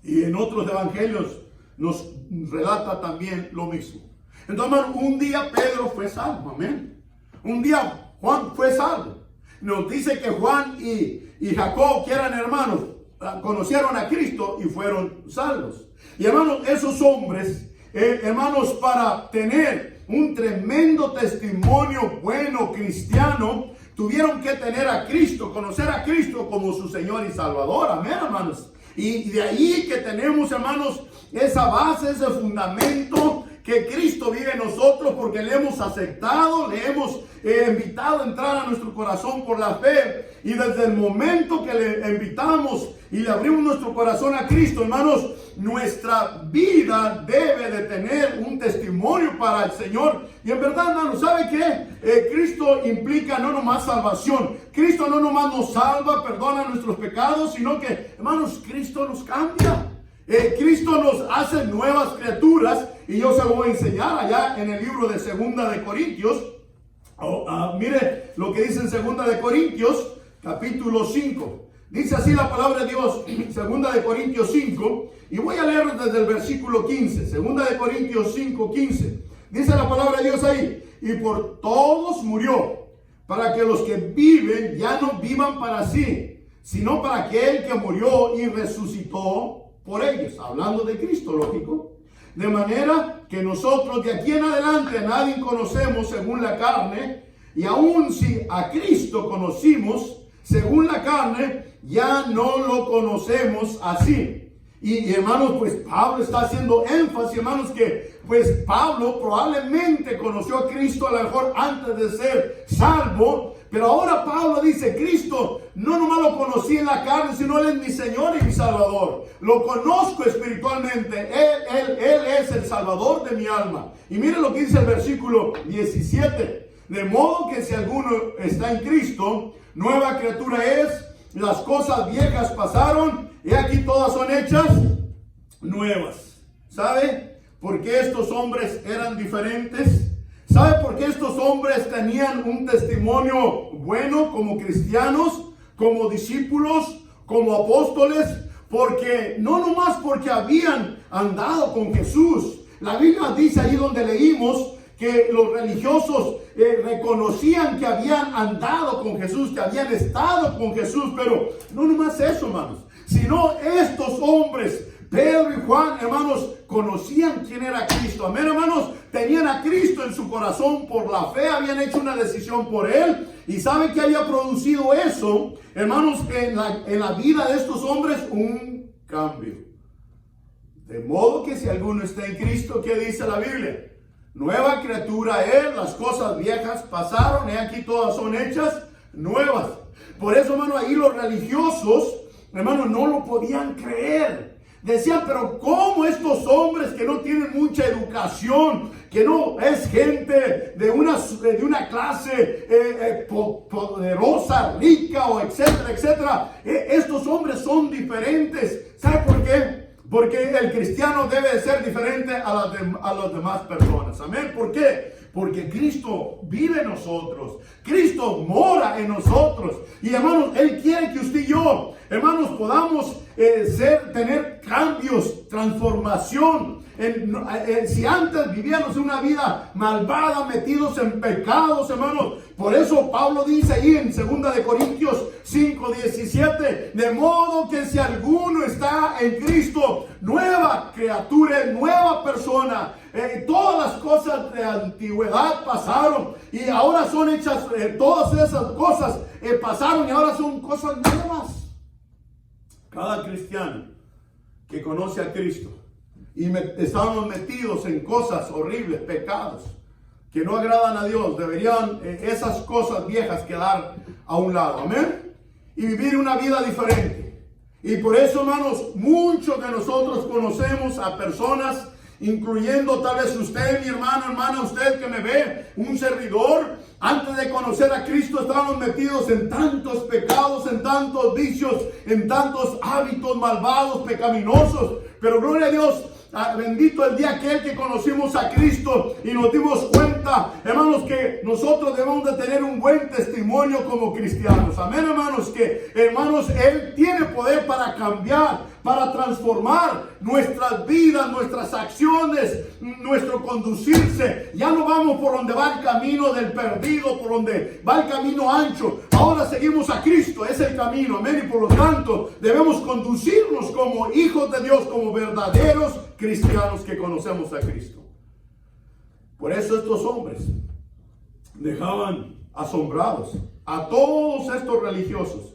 Y en otros evangelios nos relata también lo mismo. Entonces, hermano, un día Pedro fue salvo, amén. Un día Juan fue salvo. Nos dice que Juan y Jacob, que eran hermanos, conocieron a Cristo y fueron salvos. Y hermanos, esos hombres, hermanos, para tener un tremendo testimonio bueno cristiano, tuvieron que tener a Cristo, conocer a Cristo como su Señor y Salvador, amén, hermanos. Y de ahí que tenemos, hermanos, esa base, ese fundamento, que Cristo vive en nosotros porque le hemos aceptado, le hemos invitado a entrar a nuestro corazón por la fe. Y desde el momento que le invitamos y le abrimos nuestro corazón a Cristo, hermanos, nuestra vida debe de tener un testimonio para el Señor. Y en verdad, hermanos, ¿sabe qué? Cristo implica no nomás salvación. Cristo no nomás nos salva, perdona nuestros pecados, sino que, hermanos, Cristo nos cambia. Cristo nos hace nuevas criaturas. Y yo se lo voy a enseñar allá en el libro de Segunda de Corintios. Mire lo que dice en Segunda de Corintios, capítulo 5. Dice así la palabra de Dios, Segunda de Corintios 5. Y voy a leer desde el versículo 15. Segunda de Corintios 5, 15. Dice la palabra de Dios ahí. Y por todos murió, para que los que viven ya no vivan para sí, sino para aquel que murió y resucitó por ellos. Hablando de Cristo, lógico. De manera que nosotros de aquí en adelante a nadie conocemos según la carne, y aun si a Cristo conocimos según la carne, ya no lo conocemos así. Y hermanos, pues Pablo está haciendo énfasis, hermanos, que pues Pablo probablemente conoció a Cristo a lo mejor antes de ser salvo, pero ahora Pablo dice, Cristo no nomás lo conocí en la carne, sino Él es mi Señor y mi Salvador. Lo conozco espiritualmente. Él es el Salvador de mi alma. Y miren lo que dice el versículo 17. De modo que si alguno está en Cristo, nueva criatura es, las cosas viejas pasaron, y aquí todas son hechas nuevas. ¿Sabe por qué estos hombres eran diferentes? ¿Sabe por qué estos hombres tenían un testimonio bueno como cristianos, como discípulos, como apóstoles? Porque no nomás porque habían andado con Jesús. La Biblia dice ahí donde leímos que los religiosos reconocían que habían andado con Jesús, que habían estado con Jesús, pero no nomás eso, hermanos, sino estos hombres, Pedro y Juan, hermanos, conocían quién era Cristo. Amén, hermanos, tenían a Cristo en su corazón por la fe, habían hecho una decisión por Él. Y ¿saben qué había producido eso, hermanos, en la vida de estos hombres? Un cambio. De modo que si alguno está en Cristo, ¿qué dice la Biblia? Nueva criatura es, las cosas viejas pasaron, y aquí todas son hechas nuevas. Por eso, hermano, ahí los religiosos, hermano, no lo podían creer. Decían, pero ¿cómo estos hombres que no tienen mucha educación, que no es gente de una clase poderosa, rica, o etcétera, etcétera, estos hombres son diferentes? ¿Sabe por qué? Porque el cristiano debe ser diferente a las demás personas. Amén. ¿Por qué? Porque Cristo vive en nosotros. Cristo mora en nosotros. Y hermanos, Él quiere que usted y yo, hermanos, podamos tener cambios, transformación. Si antes vivíamos una vida malvada, metidos en pecados, hermanos. Por eso Pablo dice ahí en 2 de Corintios 5:17, de modo que si alguno está en Cristo, nueva criatura, nueva persona. Todas las cosas de antigüedad pasaron y ahora son hechas, todas esas cosas pasaron y ahora son cosas nuevas. Cada cristiano que conoce a Cristo y estamos metidos en cosas horribles, pecados que no agradan a Dios, deberían esas cosas viejas quedar a un lado, amén, y vivir una vida diferente. Y por eso, hermanos, muchos de nosotros conocemos a personas incluyendo tal vez usted, mi hermano, hermana, usted que me ve, un servidor. Antes de conocer a Cristo estábamos metidos en tantos pecados, en tantos vicios, en tantos hábitos malvados, pecaminosos. Pero gloria a Dios, bendito el día aquel que conocimos a Cristo y nos dimos cuenta, hermanos, que nosotros debemos de tener un buen testimonio como cristianos. Amén, hermanos, que hermanos, Él tiene poder para cambiar, para transformar nuestras vidas, nuestras acciones, nuestro conducirse. Ya no vamos por donde va el camino del perdido, por donde va el camino ancho. Ahora seguimos a Cristo, es el camino, amén. Y por lo tanto debemos conducirnos como hijos de Dios, como verdaderos cristianos que conocemos a Cristo. Por eso estos hombres dejaban asombrados a todos estos religiosos.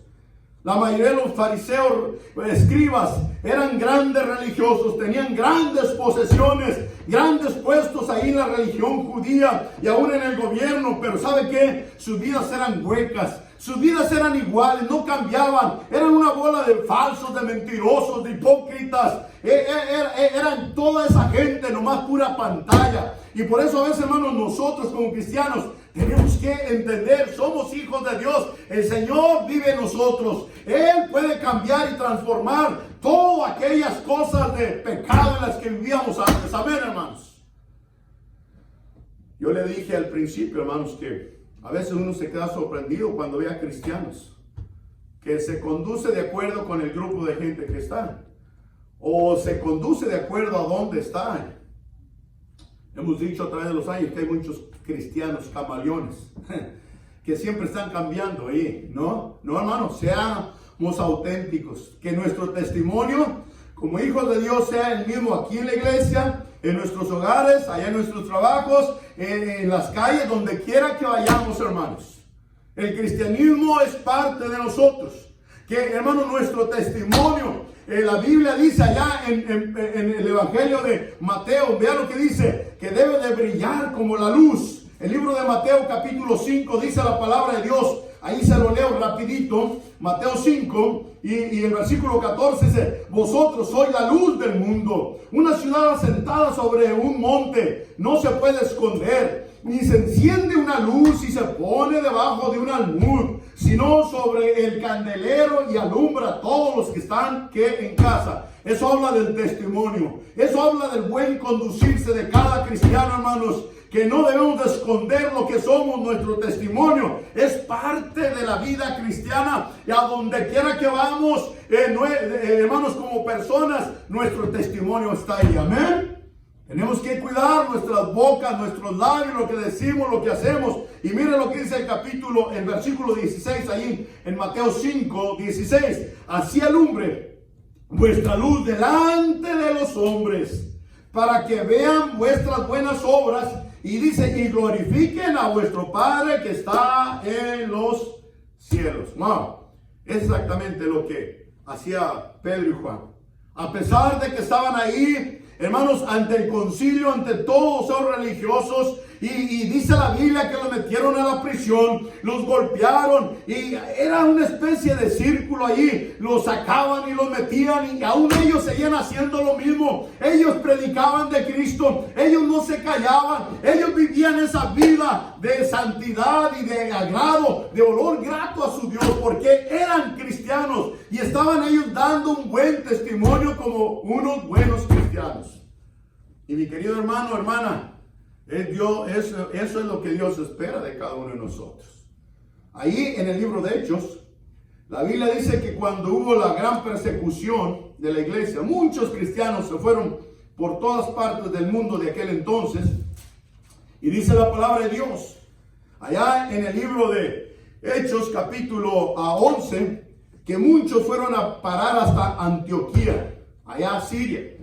La mayoría de los fariseos, escribas, eran grandes religiosos, tenían grandes posesiones, grandes puestos ahí en la religión judía y aún en el gobierno. Pero ¿sabe qué? Sus vidas eran huecas, sus vidas eran iguales, no cambiaban. Eran una bola de falsos, de mentirosos, de hipócritas. Eran toda esa gente, nomás pura pantalla. Y por eso a veces, hermanos, nosotros como cristianos tenemos que entender, somos hijos de Dios. El Señor vive en nosotros. Él puede cambiar y transformar todas aquellas cosas de pecado en las que vivíamos antes. Amén, hermanos. Yo le dije al principio, hermanos, que a veces uno se queda sorprendido cuando ve a cristianos que se conduce de acuerdo con el grupo de gente que está, o se conduce de acuerdo a dónde está. Hemos dicho a través de los años que hay muchos cristianos camaleones que siempre están cambiando ahí, ¿no? No, hermanos, seamos auténticos, que nuestro testimonio como hijos de Dios sea el mismo aquí en la iglesia, en nuestros hogares, allá en nuestros trabajos, en las calles, donde quiera que vayamos, hermanos. El cristianismo es parte de nosotros. Que, hermanos, nuestro testimonio, la Biblia dice allá en el Evangelio de Mateo, vean lo que dice, que debe de brillar como la luz. El libro de Mateo capítulo 5 dice la palabra de Dios, ahí se lo leo rapidito, Mateo 5 y el versículo 14 dice, vosotros sois la luz del mundo. Una ciudad asentada sobre un monte no se puede esconder, ni se enciende una luz y se pone debajo de un almud, sino sobre el candelero y alumbra a todos los que están en casa. Eso habla del testimonio, eso habla del buen conducirse de cada cristiano, hermanos, que no debemos de esconder lo que somos. Nuestro testimonio es parte de la vida cristiana, y a donde quiera que vamos, hermanos, como personas, nuestro testimonio está ahí, amén. Tenemos que cuidar nuestras bocas, nuestros labios, lo que decimos, lo que hacemos. Y mire lo que dice el versículo 16 ahí en Mateo 5, 16. Así alumbre vuestra luz delante de los hombres, para que vean vuestras buenas obras, y dice, y glorifiquen a vuestro Padre que está en los cielos. Wow, es exactamente lo que hacía Pedro y Juan. A pesar de que estaban ahí, hermanos, ante el concilio, ante todos esos religiosos, y dice la Biblia que los metieron a la prisión, los golpearon, y era una especie de círculo allí, los sacaban y los metían, y aún ellos seguían haciendo lo mismo. Ellos predicaban de Cristo, ellos no se callaban, ellos vivían esa vida de santidad y de agrado, de olor grato a su Dios, porque eran cristianos, y estaban ellos dando un buen testimonio como unos buenos cristianos. Y mi querido hermano, hermana, eso es lo que Dios espera de cada uno de nosotros. Ahí en el libro de Hechos, la Biblia dice que cuando hubo la gran persecución de la iglesia, muchos cristianos se fueron por todas partes del mundo de aquel entonces. Y dice la palabra de Dios, allá en el libro de Hechos capítulo 11, que muchos fueron a parar hasta Antioquía, allá a Siria.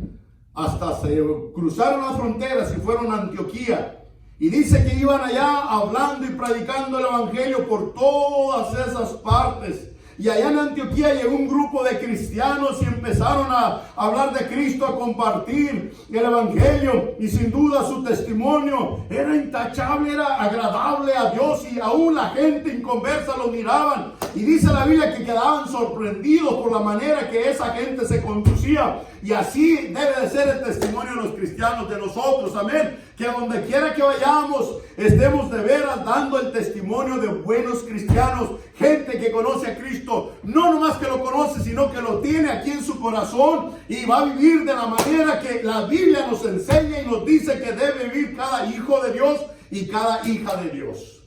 Hasta se cruzaron las fronteras y fueron a Antioquía. Y dice que iban allá hablando y predicando el evangelio por todas esas partes. Y allá en Antioquía llegó un grupo de cristianos y empezaron a hablar de Cristo, a compartir el evangelio. Y sin duda su testimonio era intachable, era agradable a Dios. Y aún la gente inconversa lo miraban. Y dice la Biblia que quedaban sorprendidos por la manera que esa gente se conducía. Y así debe de ser el testimonio de los cristianos, de nosotros, amén. Que donde quiera que vayamos, estemos de veras dando el testimonio de buenos cristianos. Gente que conoce a Cristo, no nomás que lo conoce, sino que lo tiene aquí en su corazón. Y va a vivir de la manera que la Biblia nos enseña y nos dice que debe vivir cada hijo de Dios y cada hija de Dios.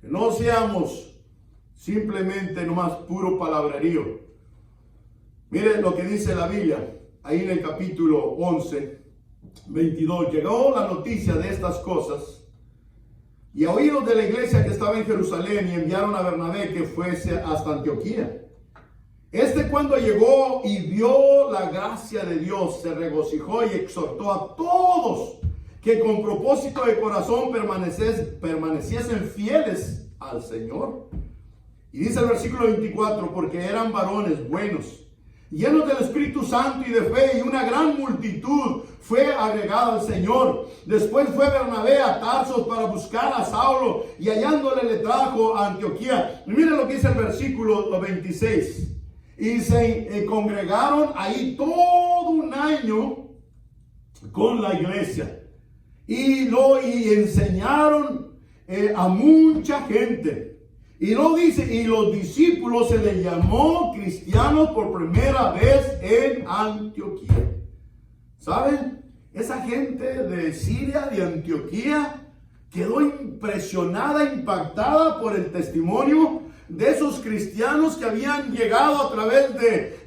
Que no seamos simplemente nomás puro palabrerío. Miren lo que dice la Biblia, ahí en el capítulo 11, 22. Llegó la noticia de estas cosas y a oídos de la iglesia que estaba en Jerusalén, y enviaron a Bernabé que fuese hasta Antioquía. Cuando llegó y vio la gracia de Dios, se regocijó y exhortó a todos que con propósito de corazón permaneciesen fieles al Señor. Y dice el versículo 24, porque eran varones buenos, llenos del Espíritu Santo y de fe, y una gran multitud fue agregada al Señor. Después fue Bernabé a Tarso para buscar a Saulo, y hallándole le trajo a Antioquía. Y miren lo que dice el versículo 26. Y se congregaron ahí todo un año con la iglesia, y enseñaron a mucha gente. Y lo dice, y los discípulos se les llamó cristianos por primera vez en Antioquía. ¿Saben? Esa gente de Siria, de Antioquía, quedó impresionada, impactada por el testimonio de esos cristianos que habían llegado a través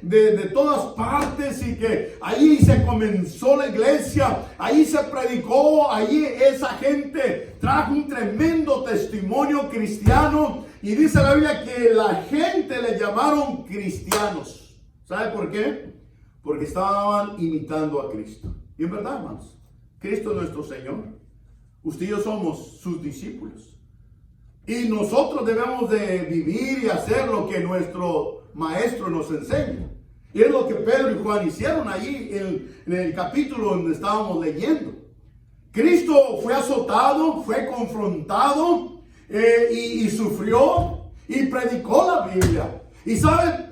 de todas partes, y que ahí se comenzó la iglesia, ahí se predicó, ahí esa gente trajo un tremendo testimonio cristiano. Y dice la Biblia que la gente le llamaron cristianos. ¿Sabe por qué? Porque estaban imitando a Cristo. Y en verdad, hermanos, Cristo es nuestro Señor. Usted y yo somos sus discípulos. Y nosotros debemos de vivir y hacer lo que nuestro Maestro nos enseña. Y es lo que Pedro y Juan hicieron allí en el capítulo donde estábamos leyendo. Cristo fue azotado, fue confrontado, y sufrió y predicó la Biblia. Y saben,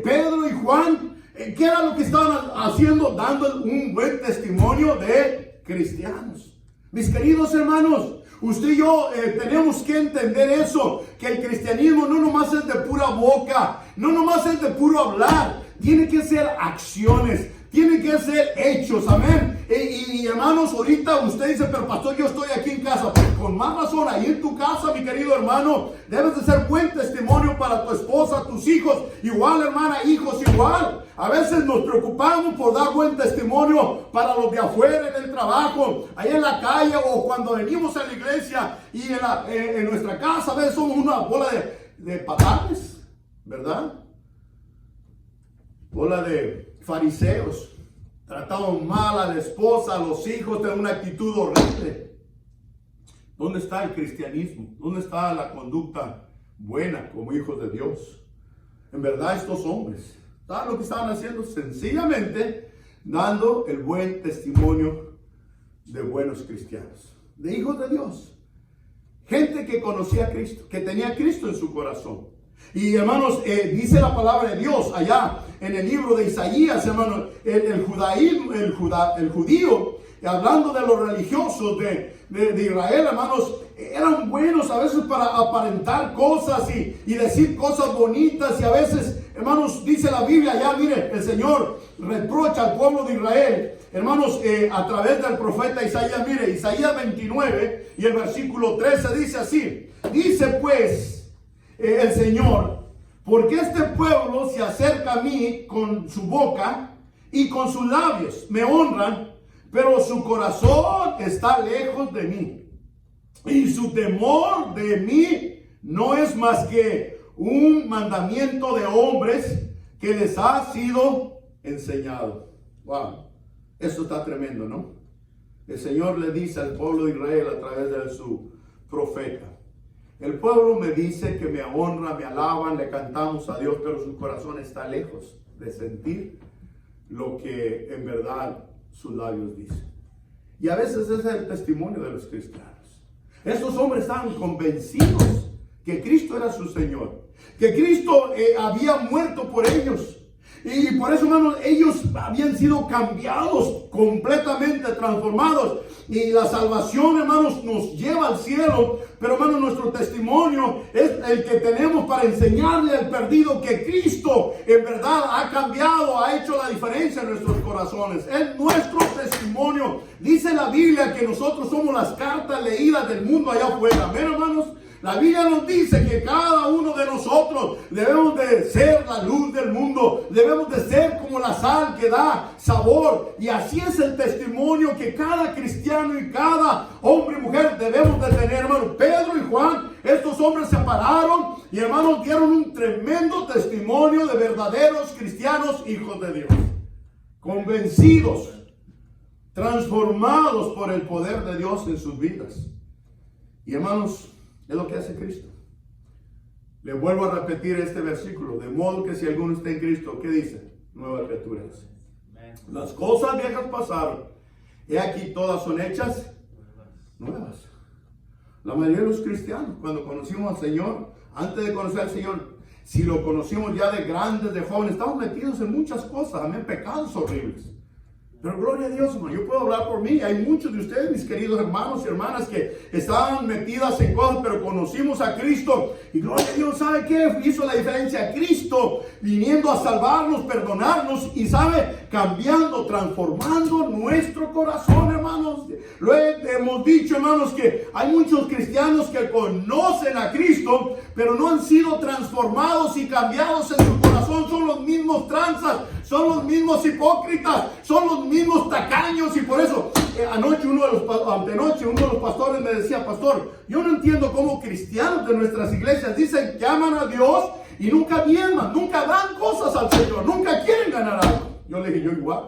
Pedro y Juan, ¿qué era lo que estaban haciendo? Dando un buen testimonio de cristianos. Mis queridos hermanos, usted y yo tenemos que entender eso, que el cristianismo no nomás es de pura boca, no nomás es de puro hablar, tiene que ser acciones, tiene que ser hechos, amén. Y hermanos, ahorita usted dice, pero pastor, yo estoy aquí en casa. Pues con más razón, ahí en tu casa, mi querido hermano, debes de ser buen testimonio para tu esposa, tus hijos, igual hermana, hijos, igual. A veces nos preocupamos por dar buen testimonio para los de afuera, en el trabajo, ahí en la calle, o cuando venimos a la iglesia y en nuestra casa. A veces somos una bola de patanes, ¿verdad? Bola de fariseos. Trataban mal a la esposa, a los hijos, tenían una actitud horrible. ¿Dónde está el cristianismo? ¿Dónde está la conducta buena como hijos de Dios? En verdad, estos hombres, ¿saben lo que estaban haciendo? Sencillamente dando el buen testimonio de buenos cristianos, de hijos de Dios. Gente que conocía a Cristo, que tenía a Cristo en su corazón. Y hermanos, dice la palabra de Dios allá en el libro de Isaías, hermanos, el judío, hablando de los religiosos de Israel, hermanos, eran buenos a veces para aparentar cosas y decir cosas bonitas, y a veces, hermanos, dice la Biblia allá, mire, el Señor reprocha al pueblo de Israel, hermanos, a través del profeta Isaías. Mire, Isaías 29 y el versículo 13 dice así, dice pues el Señor, porque este pueblo se acerca a mí con su boca y con sus labios me honran, pero su corazón está lejos de mí, y su temor de mí no es más que un mandamiento de hombres que les ha sido enseñado. Wow, esto está tremendo, ¿no? El Señor le dice al pueblo de Israel a través de su profeta. El pueblo me dice que me honra, me alaban, le cantamos a Dios, pero su corazón está lejos de sentir lo que en verdad sus labios dicen. Y a veces ese es el testimonio de los cristianos. Estos hombres estaban convencidos que Cristo era su Señor, que Cristo había muerto por ellos. Y por eso, hermanos, ellos habían sido cambiados, completamente transformados. Y la salvación, hermanos, nos lleva al cielo. Pero, hermanos, nuestro testimonio es el que tenemos para enseñarle al perdido que Cristo, en verdad, ha cambiado, ha hecho la diferencia en nuestros corazones. Es nuestro testimonio. Dice la Biblia que nosotros somos las cartas leídas del mundo allá afuera. ¿Ven, hermanos? La Biblia nos dice que cada uno de nosotros debemos de ser la luz del mundo, debemos de ser como la sal que da sabor, y así es el testimonio que cada cristiano y cada hombre y mujer debemos de tener, hermano. Pedro y Juan, estos hombres se pararon y, hermanos, dieron un tremendo testimonio de verdaderos cristianos, hijos de Dios, convencidos, transformados por el poder de Dios en sus vidas. Y, hermanos, es lo que hace Cristo. Le vuelvo a repetir este versículo. De modo que si alguno está en Cristo, ¿qué dice? Nueva criatura es. Las cosas viejas pasaron. He aquí todas son hechas nuevas. La mayoría de los cristianos, cuando conocimos al Señor, antes de conocer al Señor, si lo conocimos ya de grandes, de jóvenes, estamos metidos en muchas cosas, amén, pecados horribles. Pero gloria a Dios, hermano, yo puedo hablar por mí. Hay muchos de ustedes, mis queridos hermanos y hermanas, que estaban metidas en cosas, pero conocimos a Cristo. Y gloria a Dios, ¿sabe qué? Hizo la diferencia. Cristo viniendo a salvarnos, perdonarnos y, ¿sabe? Cambiando, transformando nuestro corazón, hermanos. Lo hemos dicho, hermanos, que hay muchos cristianos que conocen a Cristo, pero no han sido transformados y cambiados en su corazón. Son los mismos tranzas, son los mismos hipócritas, son los mismos tacaños. Y por eso antenoche uno de los pastores me decía: pastor, yo no entiendo cómo cristianos de nuestras iglesias dicen que aman a Dios y nunca diezman, nunca dan cosas al Señor, nunca quieren ganar algo. Yo le dije: yo igual.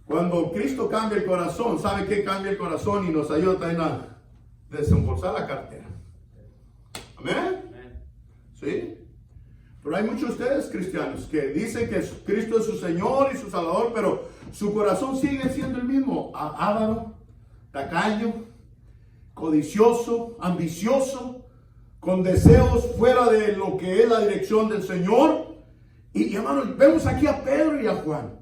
Cuando Cristo cambia el corazón, ¿sabe qué cambia el corazón? Y nos ayuda también a desembolsar la cartera. ¿Amén? ¿Sí? Pero hay muchos de ustedes cristianos que dicen que Cristo es su Señor y su Salvador, pero su corazón sigue siendo el mismo: avaro, tacaño, codicioso, ambicioso, con deseos fuera de lo que es la dirección del Señor. Y hermanos, vemos aquí a Pedro y a Juan.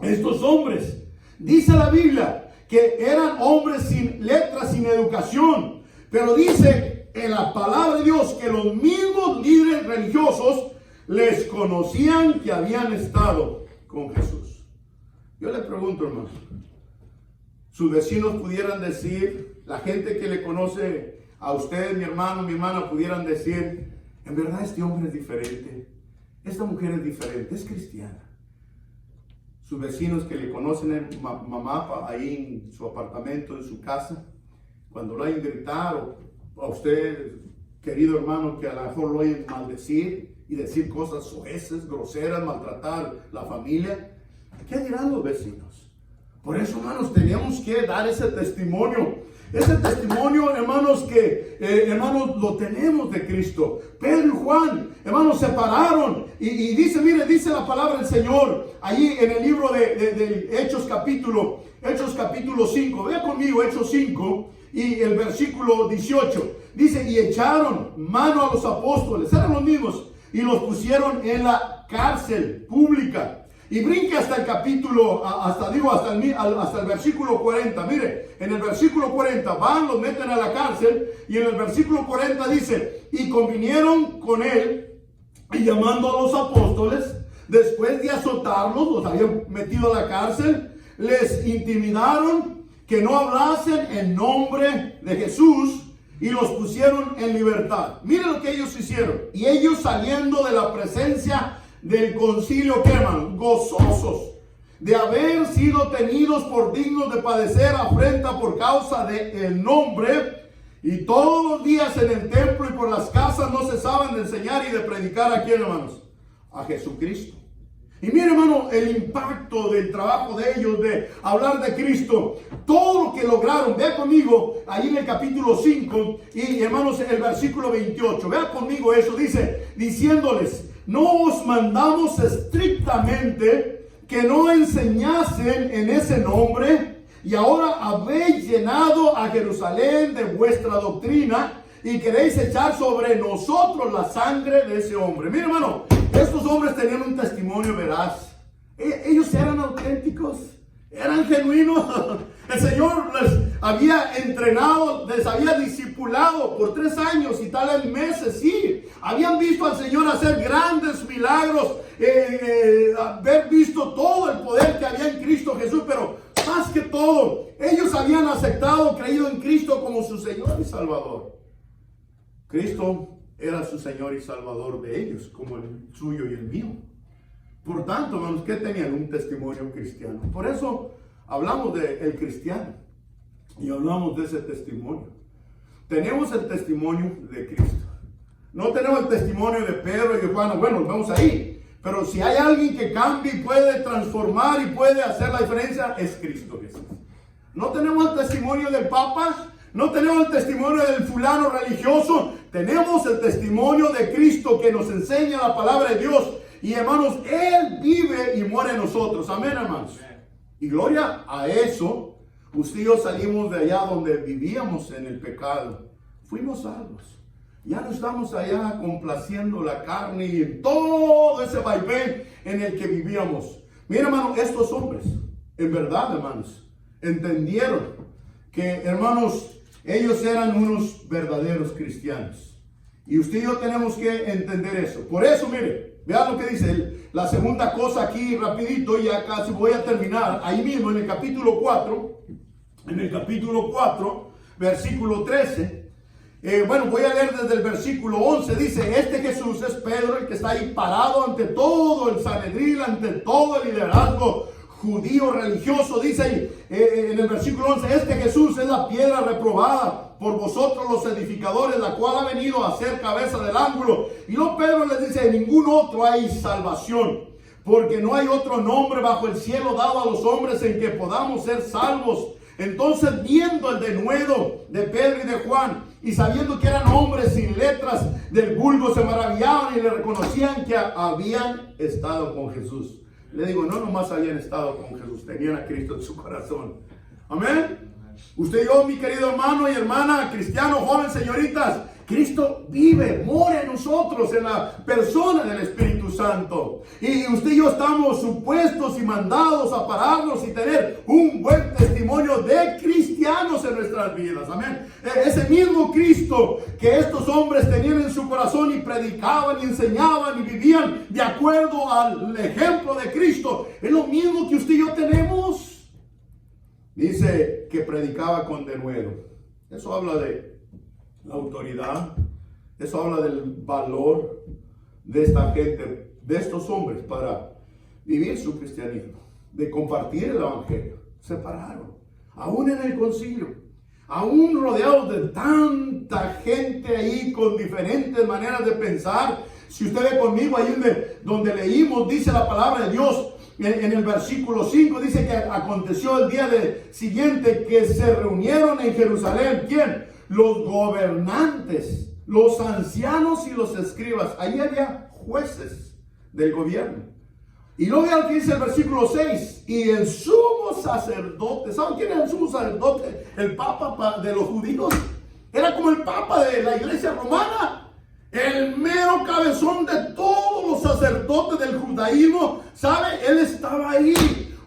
Estos hombres, dice la Biblia, que eran hombres sin letras, sin educación, pero dice en la palabra de Dios que los mismos líderes religiosos les conocían que habían estado con Jesús. Yo le pregunto, hermano, sus vecinos pudieran decir, la gente que le conoce a usted, mi hermano, mi hermana, pudieran decir: en verdad este hombre es diferente, esta mujer es diferente, es cristiana. Sus vecinos que le conocen, mamá, ahí en su apartamento, en su casa, cuando lo oyen gritar, o a usted, querido hermano, que a lo mejor lo oyen maldecir y decir cosas soeces, groseras, maltratar la familia, ¿qué dirán los vecinos? Por eso, hermanos, tenemos que dar ese testimonio. Ese testimonio, hermanos, que hermanos, lo tenemos de Cristo. Pedro y Juan, hermanos, se pararon y dice, mire, dice la palabra del Señor allí en el libro de Hechos capítulo 5. Vea conmigo Hechos 5 y el versículo 18. Dice: y echaron mano a los apóstoles, eran los mismos, y los pusieron en la cárcel pública. Y brinque hasta el capítulo, hasta el versículo 40. Mire, en el versículo 40 van, los meten a la cárcel, y en el versículo 40 dice: y convinieron con él, y llamando a los apóstoles, después de azotarlos, los habían metido a la cárcel, les intimidaron que no hablasen en nombre de Jesús, y los pusieron en libertad. Mire lo que ellos hicieron. Y ellos, saliendo de la presencia del concilio, ¿qué, hermano? Gozosos de haber sido tenidos por dignos de padecer afrenta por causa del nombre, y todos los días en el templo y por las casas no cesaban de enseñar y de predicar. ¿A quién, hermanos? A Jesucristo. Y mire, hermano, el impacto del trabajo de ellos, de hablar de Cristo, todo lo que lograron. Vea conmigo ahí en el capítulo 5 y hermanos, el versículo 28. Vea conmigo eso, dice, diciéndoles, no os mandamos estrictamente que no enseñasen en ese nombre, y ahora habéis llenado a Jerusalén de vuestra doctrina y queréis echar sobre nosotros la sangre de ese hombre. Mire, hermano, estos hombres tenían un testimonio veraz. Ellos eran auténticos, eran genuinos. El Señor les había entrenado, les había discipulado por 3 años y tal en meses. Sí, habían visto al Señor hacer grandes milagros, haber visto todo el poder que había en Cristo Jesús, pero más que todo, ellos habían aceptado, creído en Cristo como su Señor y Salvador. Cristo era su Señor y Salvador de ellos, como el suyo y el mío. Por tanto, hermanos, ¿qué tenían? Un testimonio cristiano. Por eso hablamos del cristiano y hablamos de ese testimonio. Tenemos el testimonio de Cristo. No tenemos el testimonio de Pedro y de Juan. Bueno, vamos ahí. Pero si hay alguien que cambie y puede transformar y puede hacer la diferencia, es Cristo Jesús. No tenemos el testimonio del Papa. No tenemos el testimonio del fulano religioso. Tenemos el testimonio de Cristo que nos enseña la palabra de Dios. Y hermanos, Él vive y muere en nosotros. Amén, hermanos. Y gloria a eso, usted y yo salimos de allá donde vivíamos en el pecado. Fuimos salvos. Ya no estamos allá complaciendo la carne y en todo ese vaivén en el que vivíamos. Mira, hermano, estos hombres, en verdad, hermanos, entendieron que, hermanos, ellos eran unos verdaderos cristianos. Y usted y yo tenemos que entender eso. Por eso, mire, vean lo que dice la segunda cosa aquí, rapidito, y ya casi voy a terminar. Ahí mismo, en el capítulo 4, versículo 13. Bueno, voy a leer desde el versículo 11. Dice, este Jesús es Pedro, el que está ahí parado ante todo el Sanedrín, ante todo el liderazgo judío religioso. Dice ahí, en el versículo 11, este Jesús es la piedra reprobada por vosotros los edificadores, la cual ha venido a ser cabeza del ángulo. Y luego Pedro les dice, en ningún otro hay salvación, porque no hay otro nombre bajo el cielo dado a los hombres en que podamos ser salvos. Entonces, viendo el denuedo de Pedro y de Juan, y sabiendo que eran hombres sin letras del vulgo, se maravillaban y le reconocían que habían estado con Jesús. Le digo, no nomás habían estado con Jesús, tenían a Cristo en su corazón. Amén. Usted y yo, mi querido hermano y hermana, cristiano, joven, señoritas, Cristo vive, mora en nosotros, en la persona del Espíritu Santo. Y usted y yo estamos supuestos y mandados a pararnos y tener un buen testimonio de cristianos en nuestras vidas. Amén. Ese mismo Cristo que estos hombres tenían en su corazón y predicaban y enseñaban y vivían de acuerdo al ejemplo de Cristo, es lo mismo que usted y yo tenemos. Dice que predicaba con denuedo. Eso habla de la autoridad. Eso habla del valor de esta gente, de estos hombres, para vivir su cristianismo, de compartir el evangelio. Se pararon, aún en el concilio, aún rodeados de tanta gente ahí con diferentes maneras de pensar. Si usted ve conmigo ahí donde leímos, dice la palabra de Dios. En el versículo 5 dice que aconteció el día siguiente que se reunieron en Jerusalén. ¿Quién? Los gobernantes, los ancianos y los escribas. Ahí había jueces del gobierno. Y luego vean lo que dice el versículo 6. Y el sumo sacerdote. ¿Saben quién era el sumo sacerdote? El papa de los judíos. Era como el papa de la iglesia romana. El mero cabezón de todos los sacerdotes del judaísmo. ¿Sabe? Él estaba ahí.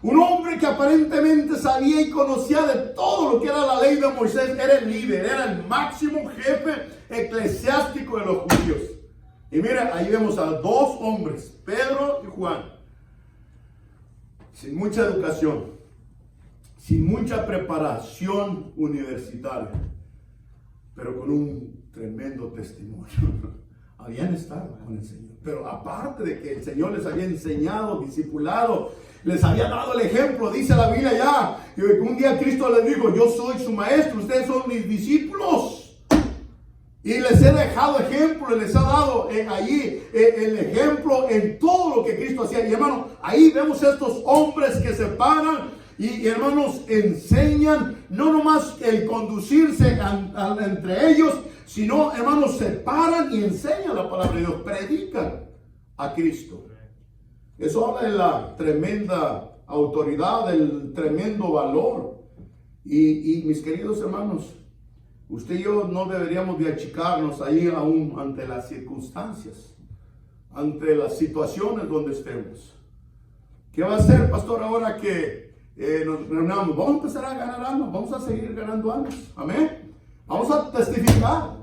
Un hombre que aparentemente sabía y conocía de todo lo que era la ley de Moisés. Era el líder, era el máximo jefe eclesiástico de los judíos. Y mira, ahí vemos a dos hombres, Pedro y Juan, sin mucha educación, sin mucha preparación universitaria, pero con un tremendo testimonio. Habían estado con el Señor, pero aparte de que el Señor les había enseñado, discipulado, les había dado el ejemplo. Dice la Biblia ya, que un día Cristo les dijo, yo soy su maestro, ustedes son mis discípulos. Y les he dejado ejemplo, les he dado allí el ejemplo en todo lo que Cristo hacía. Y hermano, ahí vemos estos hombres que se paran y hermanos enseñan, no nomás el conducirse entre ellos, sino hermanos se paran y enseñan la palabra de Dios, predican a Cristo. Eso habla de la tremenda autoridad, del tremendo valor. Y mis queridos hermanos, usted y yo no deberíamos de achicarnos ahí aún ante las circunstancias, ante las situaciones donde estemos. ¿Qué va a hacer, pastor, ahora que nos reunamos? Vamos a empezar a ganar almas, vamos a seguir ganando almas. Amén. Vamos a testificar.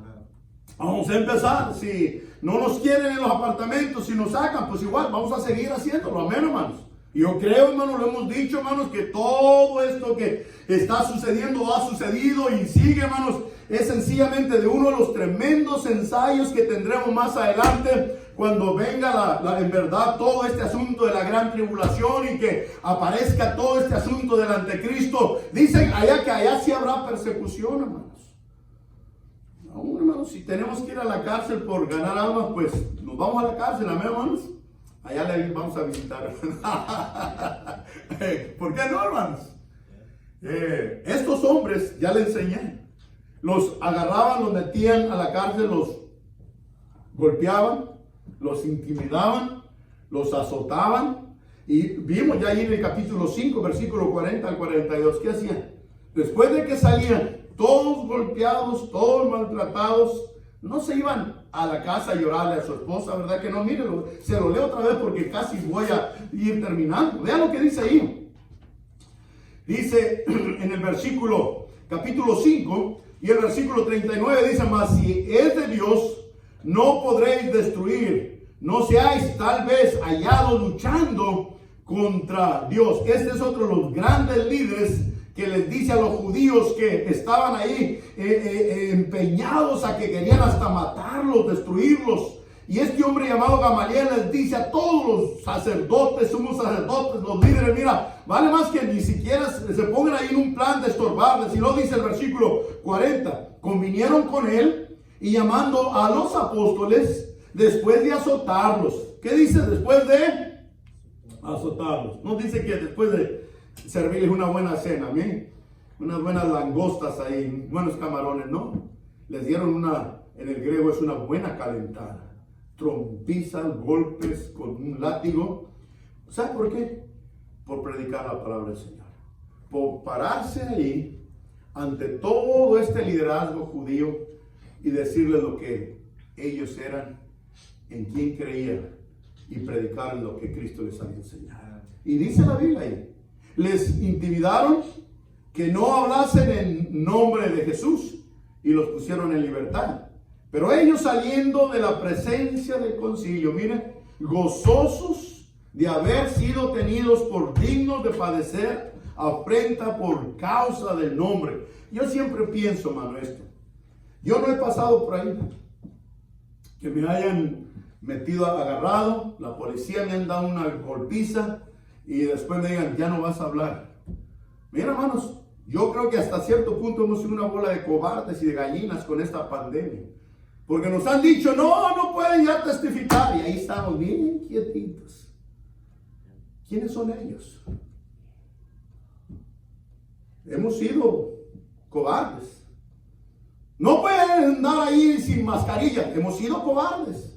Vamos a empezar. Si no nos quieren en los apartamentos, si nos sacan, pues igual vamos a seguir haciéndolo. Amén, hermanos. Yo creo, hermanos, lo hemos dicho, hermanos, que todo esto que está sucediendo ha sucedido y sigue, hermanos, es sencillamente de uno de los tremendos ensayos que tendremos más adelante cuando venga en verdad todo este asunto de la gran tribulación y que aparezca todo este asunto del anticristo. Dicen allá que allá sí habrá persecución, hermanos. Aún, hermanos, si tenemos que ir a la cárcel por ganar almas, pues nos vamos a la cárcel, amén, hermanos. Allá le vamos a visitar. ¿Por qué no, hermanos? Estos hombres, ya les enseñé, los agarraban, los metían a la cárcel, los golpeaban, los intimidaban, los azotaban. Y vimos ya ahí en el capítulo 5, versículo 40 al 42, ¿qué hacían? Después de que salían todos golpeados, todos maltratados, no se iban a la casa a llorarle a su esposa, ¿verdad que no? Mírenlo, se lo leo otra vez porque casi voy a ir terminando. Vean lo que dice ahí. Dice en el versículo, capítulo 5 y el versículo 39, dice: mas si es de Dios, no podréis destruir, no seáis tal vez hallados luchando contra Dios. Este es otro de los grandes líderes que les dice a los judíos que estaban ahí empeñados a que querían hasta matarlos, destruirlos. Y este hombre llamado Gamaliel les dice a todos los sacerdotes, sumos sacerdotes, los líderes: mira, vale más que ni siquiera se pongan ahí en un plan de estorbarles. Y luego dice el versículo 40, convinieron con él y llamando a los apóstoles después de azotarlos. ¿Qué dice después de azotarlos? No dice que después de servirles una buena cena, amén, unas buenas langostas ahí, buenos camarones, no. Les dieron en el griego es una buena calentada, trompizas, golpes con un látigo. ¿Sabe por qué? Por predicar la palabra del Señor, por pararse ahí ante todo este liderazgo judío y decirles lo que ellos eran, en quién creían, y predicar lo que Cristo les había enseñado. Y dice la Biblia ahí: les intimidaron que no hablasen en nombre de Jesús y los pusieron en libertad. Pero ellos, saliendo de la presencia del concilio, miren, gozosos de haber sido tenidos por dignos de padecer afrenta por causa del nombre. Yo siempre pienso, hermano, esto. Yo no he pasado por ahí que me hayan metido agarrado, la policía me han dado una golpiza y después me digan: ya no vas a hablar. Mira, hermanos, yo creo que hasta cierto punto hemos sido una bola de cobardes y de gallinas con esta pandemia. Porque nos han dicho: no pueden ya testificar. Y ahí estamos bien quietitos. ¿Quiénes son ellos? Hemos sido cobardes. No pueden andar ahí sin mascarilla. Hemos sido cobardes.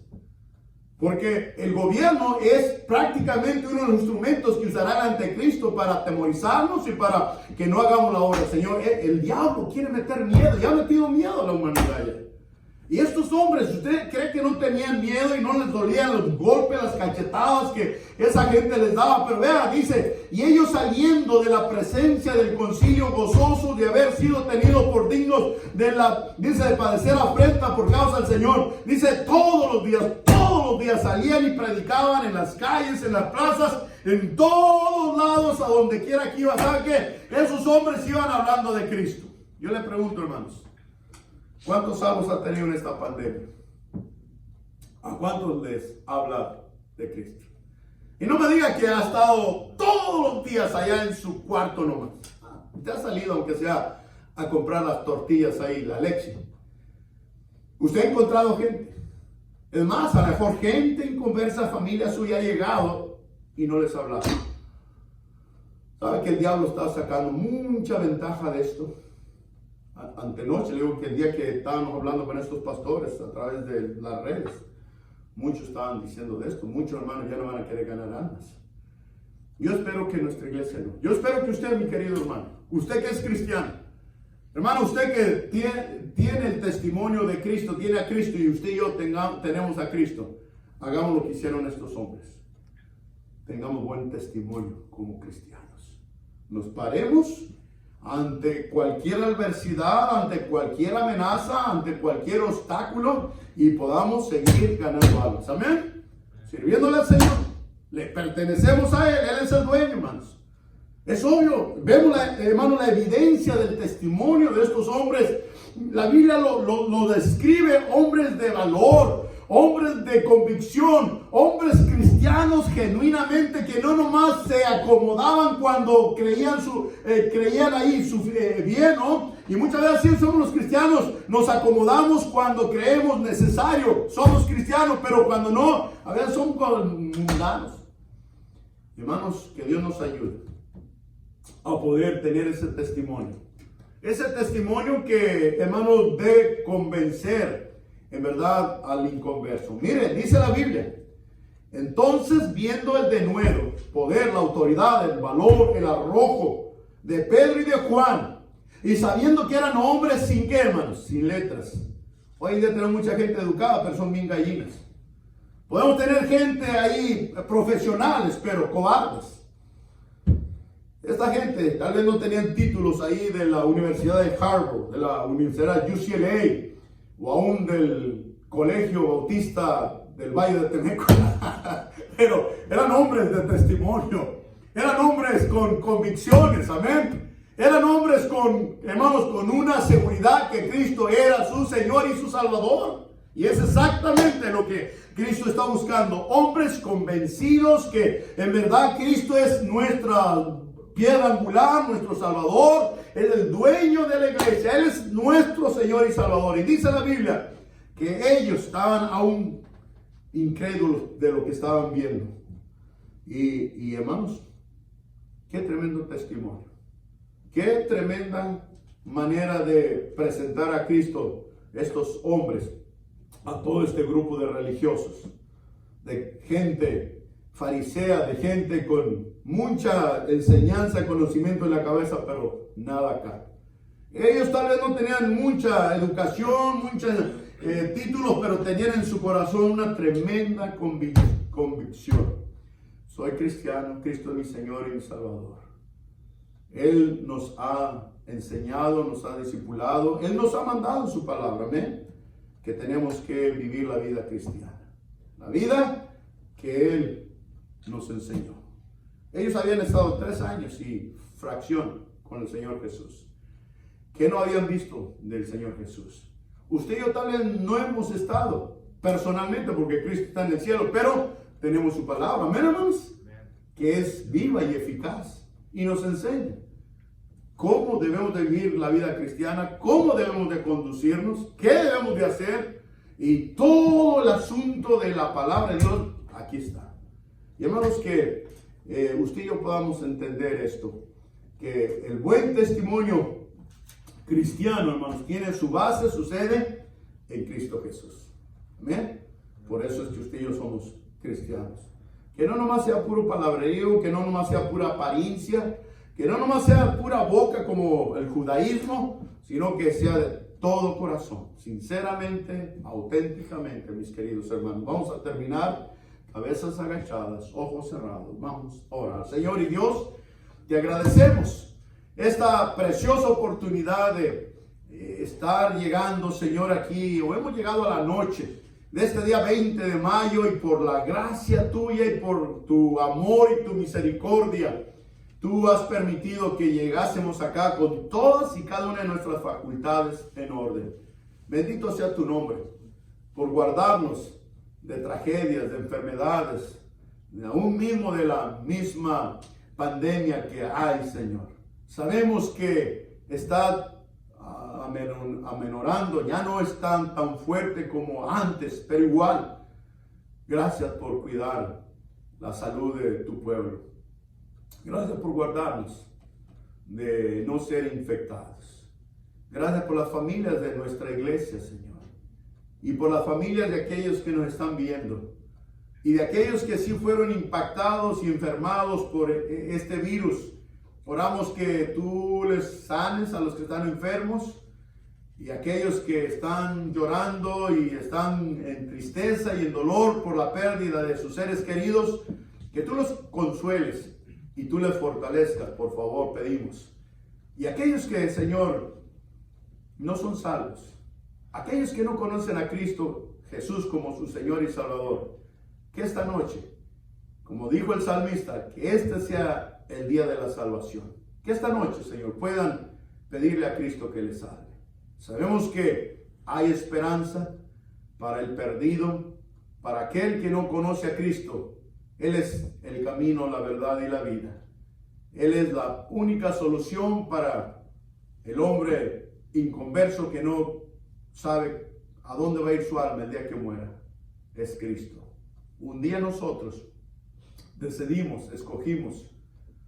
Porque el gobierno es prácticamente uno de los instrumentos que usará el anticristo para atemorizarnos y para que no hagamos la obra del Señor. El diablo quiere meter miedo, ya ha metido miedo a la humanidad ya. Y estos hombres, ¿usted cree que no tenían miedo y no les dolían los golpes, las cachetadas que esa gente les daba? Pero vea, dice: y ellos saliendo de la presencia del concilio, gozosos de haber sido tenidos por dignos de padecer afrenta por causa del Señor. Dice, todos los días salían y predicaban en las calles, en las plazas, en todos lados, a donde quiera que iban. ¿Saben qué? Esos hombres iban hablando de Cristo. Yo le pregunto, hermanos, ¿cuántos salvos ha tenido en esta pandemia? ¿A cuántos les habla de Cristo? Y no me diga que ha estado todos los días allá en su cuarto nomás. Usted ha salido, aunque sea a comprar las tortillas ahí, la leche. Usted ha encontrado gente. Es más, a lo mejor gente inconversa, familia suya ha llegado y no les ha hablado. ¿Sabe que el diablo está sacando mucha ventaja de esto? Antenoche, le digo que el día que estábamos hablando con estos pastores a través de las redes, muchos estaban diciendo de esto. Muchos hermanos ya no van a querer ganar almas. Yo espero que nuestra iglesia no. Yo espero que usted, mi querido hermano, usted que es cristiano, hermano, usted que tiene el testimonio de Cristo, tiene a Cristo, y usted y yo tenemos a Cristo, hagamos lo que hicieron estos hombres. Tengamos buen testimonio como cristianos. Nos paremos ante cualquier adversidad, ante cualquier amenaza, ante cualquier obstáculo, y podamos seguir ganando almas. Amén. Sirviéndole al Señor. Le pertenecemos a Él. Él es el dueño, hermanos. Es obvio. Vemos, hermano, la evidencia del testimonio de estos hombres. La Biblia lo describe: hombres de valor, hombres de convicción, hombres cristianos genuinamente, que no nomás se acomodaban cuando creían ahí bien, ¿no? Y muchas veces así somos los cristianos, nos acomodamos cuando creemos necesario, somos cristianos, pero cuando no, a veces somos mundanos. Hermanos, que Dios nos ayude a poder tener ese testimonio. Ese testimonio que, hermanos, debe convencer en verdad al inconverso. Mire, dice la Biblia: entonces, viendo el denuedo, poder, la autoridad, el valor, el arrojo de Pedro y de Juan, y sabiendo que eran hombres sin qué, hermanos, sin letras. Hoy en día tenemos mucha gente educada, pero son bien gallinas. Podemos tener gente ahí, profesionales, pero cobardes. Esta gente tal vez no tenían títulos ahí de la Universidad de Harvard, de la Universidad UCLA, o aún del Colegio Bautista del Valle de Temeco. Pero eran hombres de testimonio, eran hombres con convicciones, amén. Eran hombres hermanos, con una seguridad que Cristo era su Señor y su Salvador. Y es exactamente lo que Cristo está buscando. Hombres convencidos que en verdad Cristo es nuestra piedra angular, nuestro Salvador. Él es el dueño de la iglesia. Él es nuestro Señor y Salvador. Y dice la Biblia que ellos estaban aún incrédulos de lo que estaban viendo. Y hermanos, qué tremendo testimonio. Qué tremenda manera de presentar a Cristo estos hombres a todo este grupo de religiosos, de gente farisea, de gente con mucha enseñanza, conocimiento en la cabeza, pero nada acá. Ellos tal vez no tenían mucha educación, muchos títulos, pero tenían en su corazón una tremenda convicción. Soy cristiano, Cristo es mi Señor y mi Salvador. Él nos ha enseñado, nos ha discipulado, Él nos ha mandado su palabra, amén, que tenemos que vivir la vida cristiana, la vida que Él nos enseñó. Ellos habían estado 3 años y fracción con el Señor Jesús. ¿Qué no habían visto del Señor Jesús? Usted y yo tal vez no hemos estado personalmente, porque Cristo está en el cielo, pero tenemos su palabra, amén, hermanos, que es viva y eficaz y nos enseña cómo debemos de vivir la vida cristiana, cómo debemos de conducirnos, qué debemos de hacer, y todo el asunto de la palabra de Dios aquí está. Y hermanos, que usted y yo podamos entender esto, que el buen testimonio cristiano, hermanos, tiene su base, su sede en Cristo Jesús. Amén. Por eso es que usted y yo somos cristianos. Que no nomás sea puro palabrerío, que no nomás sea pura apariencia, que no nomás sea pura boca como el judaísmo, sino que sea de todo corazón, sinceramente, auténticamente, mis queridos hermanos. Vamos a terminar, cabezas agachadas, ojos cerrados. Vamos a orar. Señor y Dios, te agradecemos esta preciosa oportunidad de estar llegando, Señor, aquí, o hemos llegado a la noche de este día 20 de mayo, y por la gracia tuya y por tu amor y tu misericordia, tú has permitido que llegásemos acá con todas y cada una de nuestras facultades en orden. Bendito sea tu nombre por guardarnos de tragedias, de enfermedades, aún mismo de la misma pandemia que hay, Señor. Sabemos que está amenorando, ya no están tan fuertes como antes, pero igual, gracias por cuidar la salud de tu pueblo. Gracias por guardarnos de no ser infectados. Gracias por las familias de nuestra iglesia, Señor. Y por las familias de aquellos que nos están viendo. Y de aquellos que sí fueron impactados y enfermados por este virus. Oramos que tú les sanes a los que están enfermos. Y aquellos que están llorando y están en tristeza y en dolor por la pérdida de sus seres queridos, que tú los consueles y tú les fortalezcas, por favor, pedimos. Y aquellos que, Señor, no son salvos, aquellos que no conocen a Cristo Jesús como su Señor y Salvador, que esta noche, como dijo el salmista, que este sea el día de la salvación. Que esta noche, Señor, puedan pedirle a Cristo que les salve. Sabemos que hay esperanza para el perdido, para aquel que no conoce a Cristo. Él es el camino, la verdad y la vida. Él es la única solución para el hombre inconverso que no sabe a dónde va a ir su alma el día que muera. Es Cristo. Un día nosotros decidimos, escogimos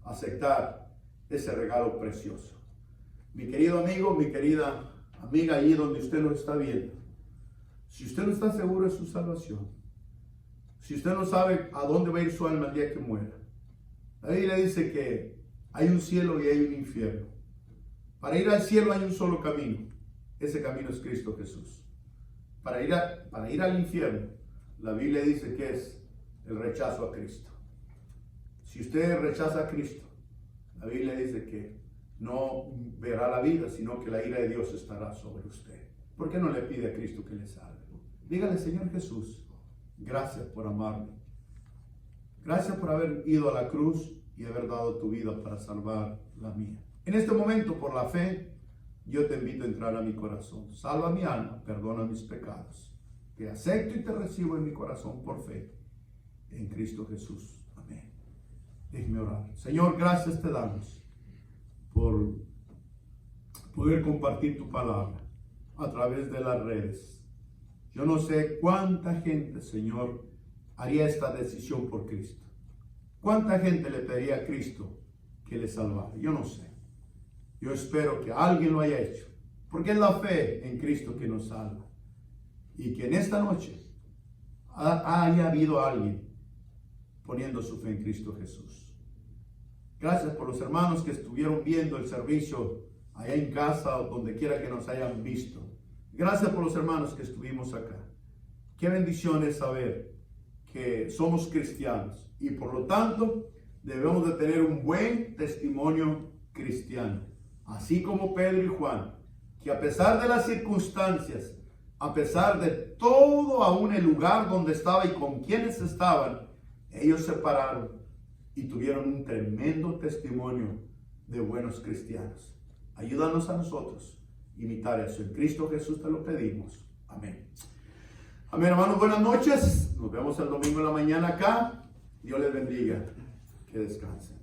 aceptar ese regalo precioso. Mi querido amigo, mi querida amiga, allí donde usted nos está viendo, si usted no está seguro de su salvación, si usted no sabe a dónde va a ir su alma el día que muera, la Biblia dice que hay un cielo y hay un infierno. Para ir al cielo hay un solo camino. Ese camino es Cristo Jesús. Para ir al infierno, la Biblia dice que es el rechazo a Cristo. Si usted rechaza a Cristo, la Biblia dice que no verá la vida, sino que la ira de Dios estará sobre usted. ¿Por qué no le pide a Cristo que le salve? Dígale: Señor Jesús, gracias por amarme. Gracias por haber ido a la cruz y haber dado tu vida para salvar la mía. En este momento, por la fe, yo te invito a entrar a mi corazón. Salva mi alma, perdona mis pecados. Te acepto y te recibo en mi corazón por fe. En Cristo Jesús. Amén. Déjeme orar. Señor, gracias te damos por poder compartir tu palabra a través de las redes. Yo no sé cuánta gente, Señor, haría esta decisión por Cristo. ¿Cuánta gente le pediría a Cristo que le salvara? Yo no sé. Yo espero que alguien lo haya hecho, porque es la fe en Cristo que nos salva. Y que en esta noche haya habido alguien poniendo su fe en Cristo Jesús. Gracias por los hermanos que estuvieron viendo el servicio allá en casa o donde quiera que nos hayan visto. Gracias por los hermanos que estuvimos acá. Qué bendición es saber que somos cristianos y por lo tanto debemos de tener un buen testimonio cristiano. Así como Pedro y Juan, que a pesar de las circunstancias, a pesar de todo aún el lugar donde estaba y con quienes estaban, ellos se pararon y tuvieron un tremendo testimonio de buenos cristianos. Ayúdanos a nosotros a imitar eso. En Cristo Jesús te lo pedimos. Amén. Amén, hermanos. Buenas noches. Nos vemos el domingo en la mañana acá. Dios les bendiga. Que descansen.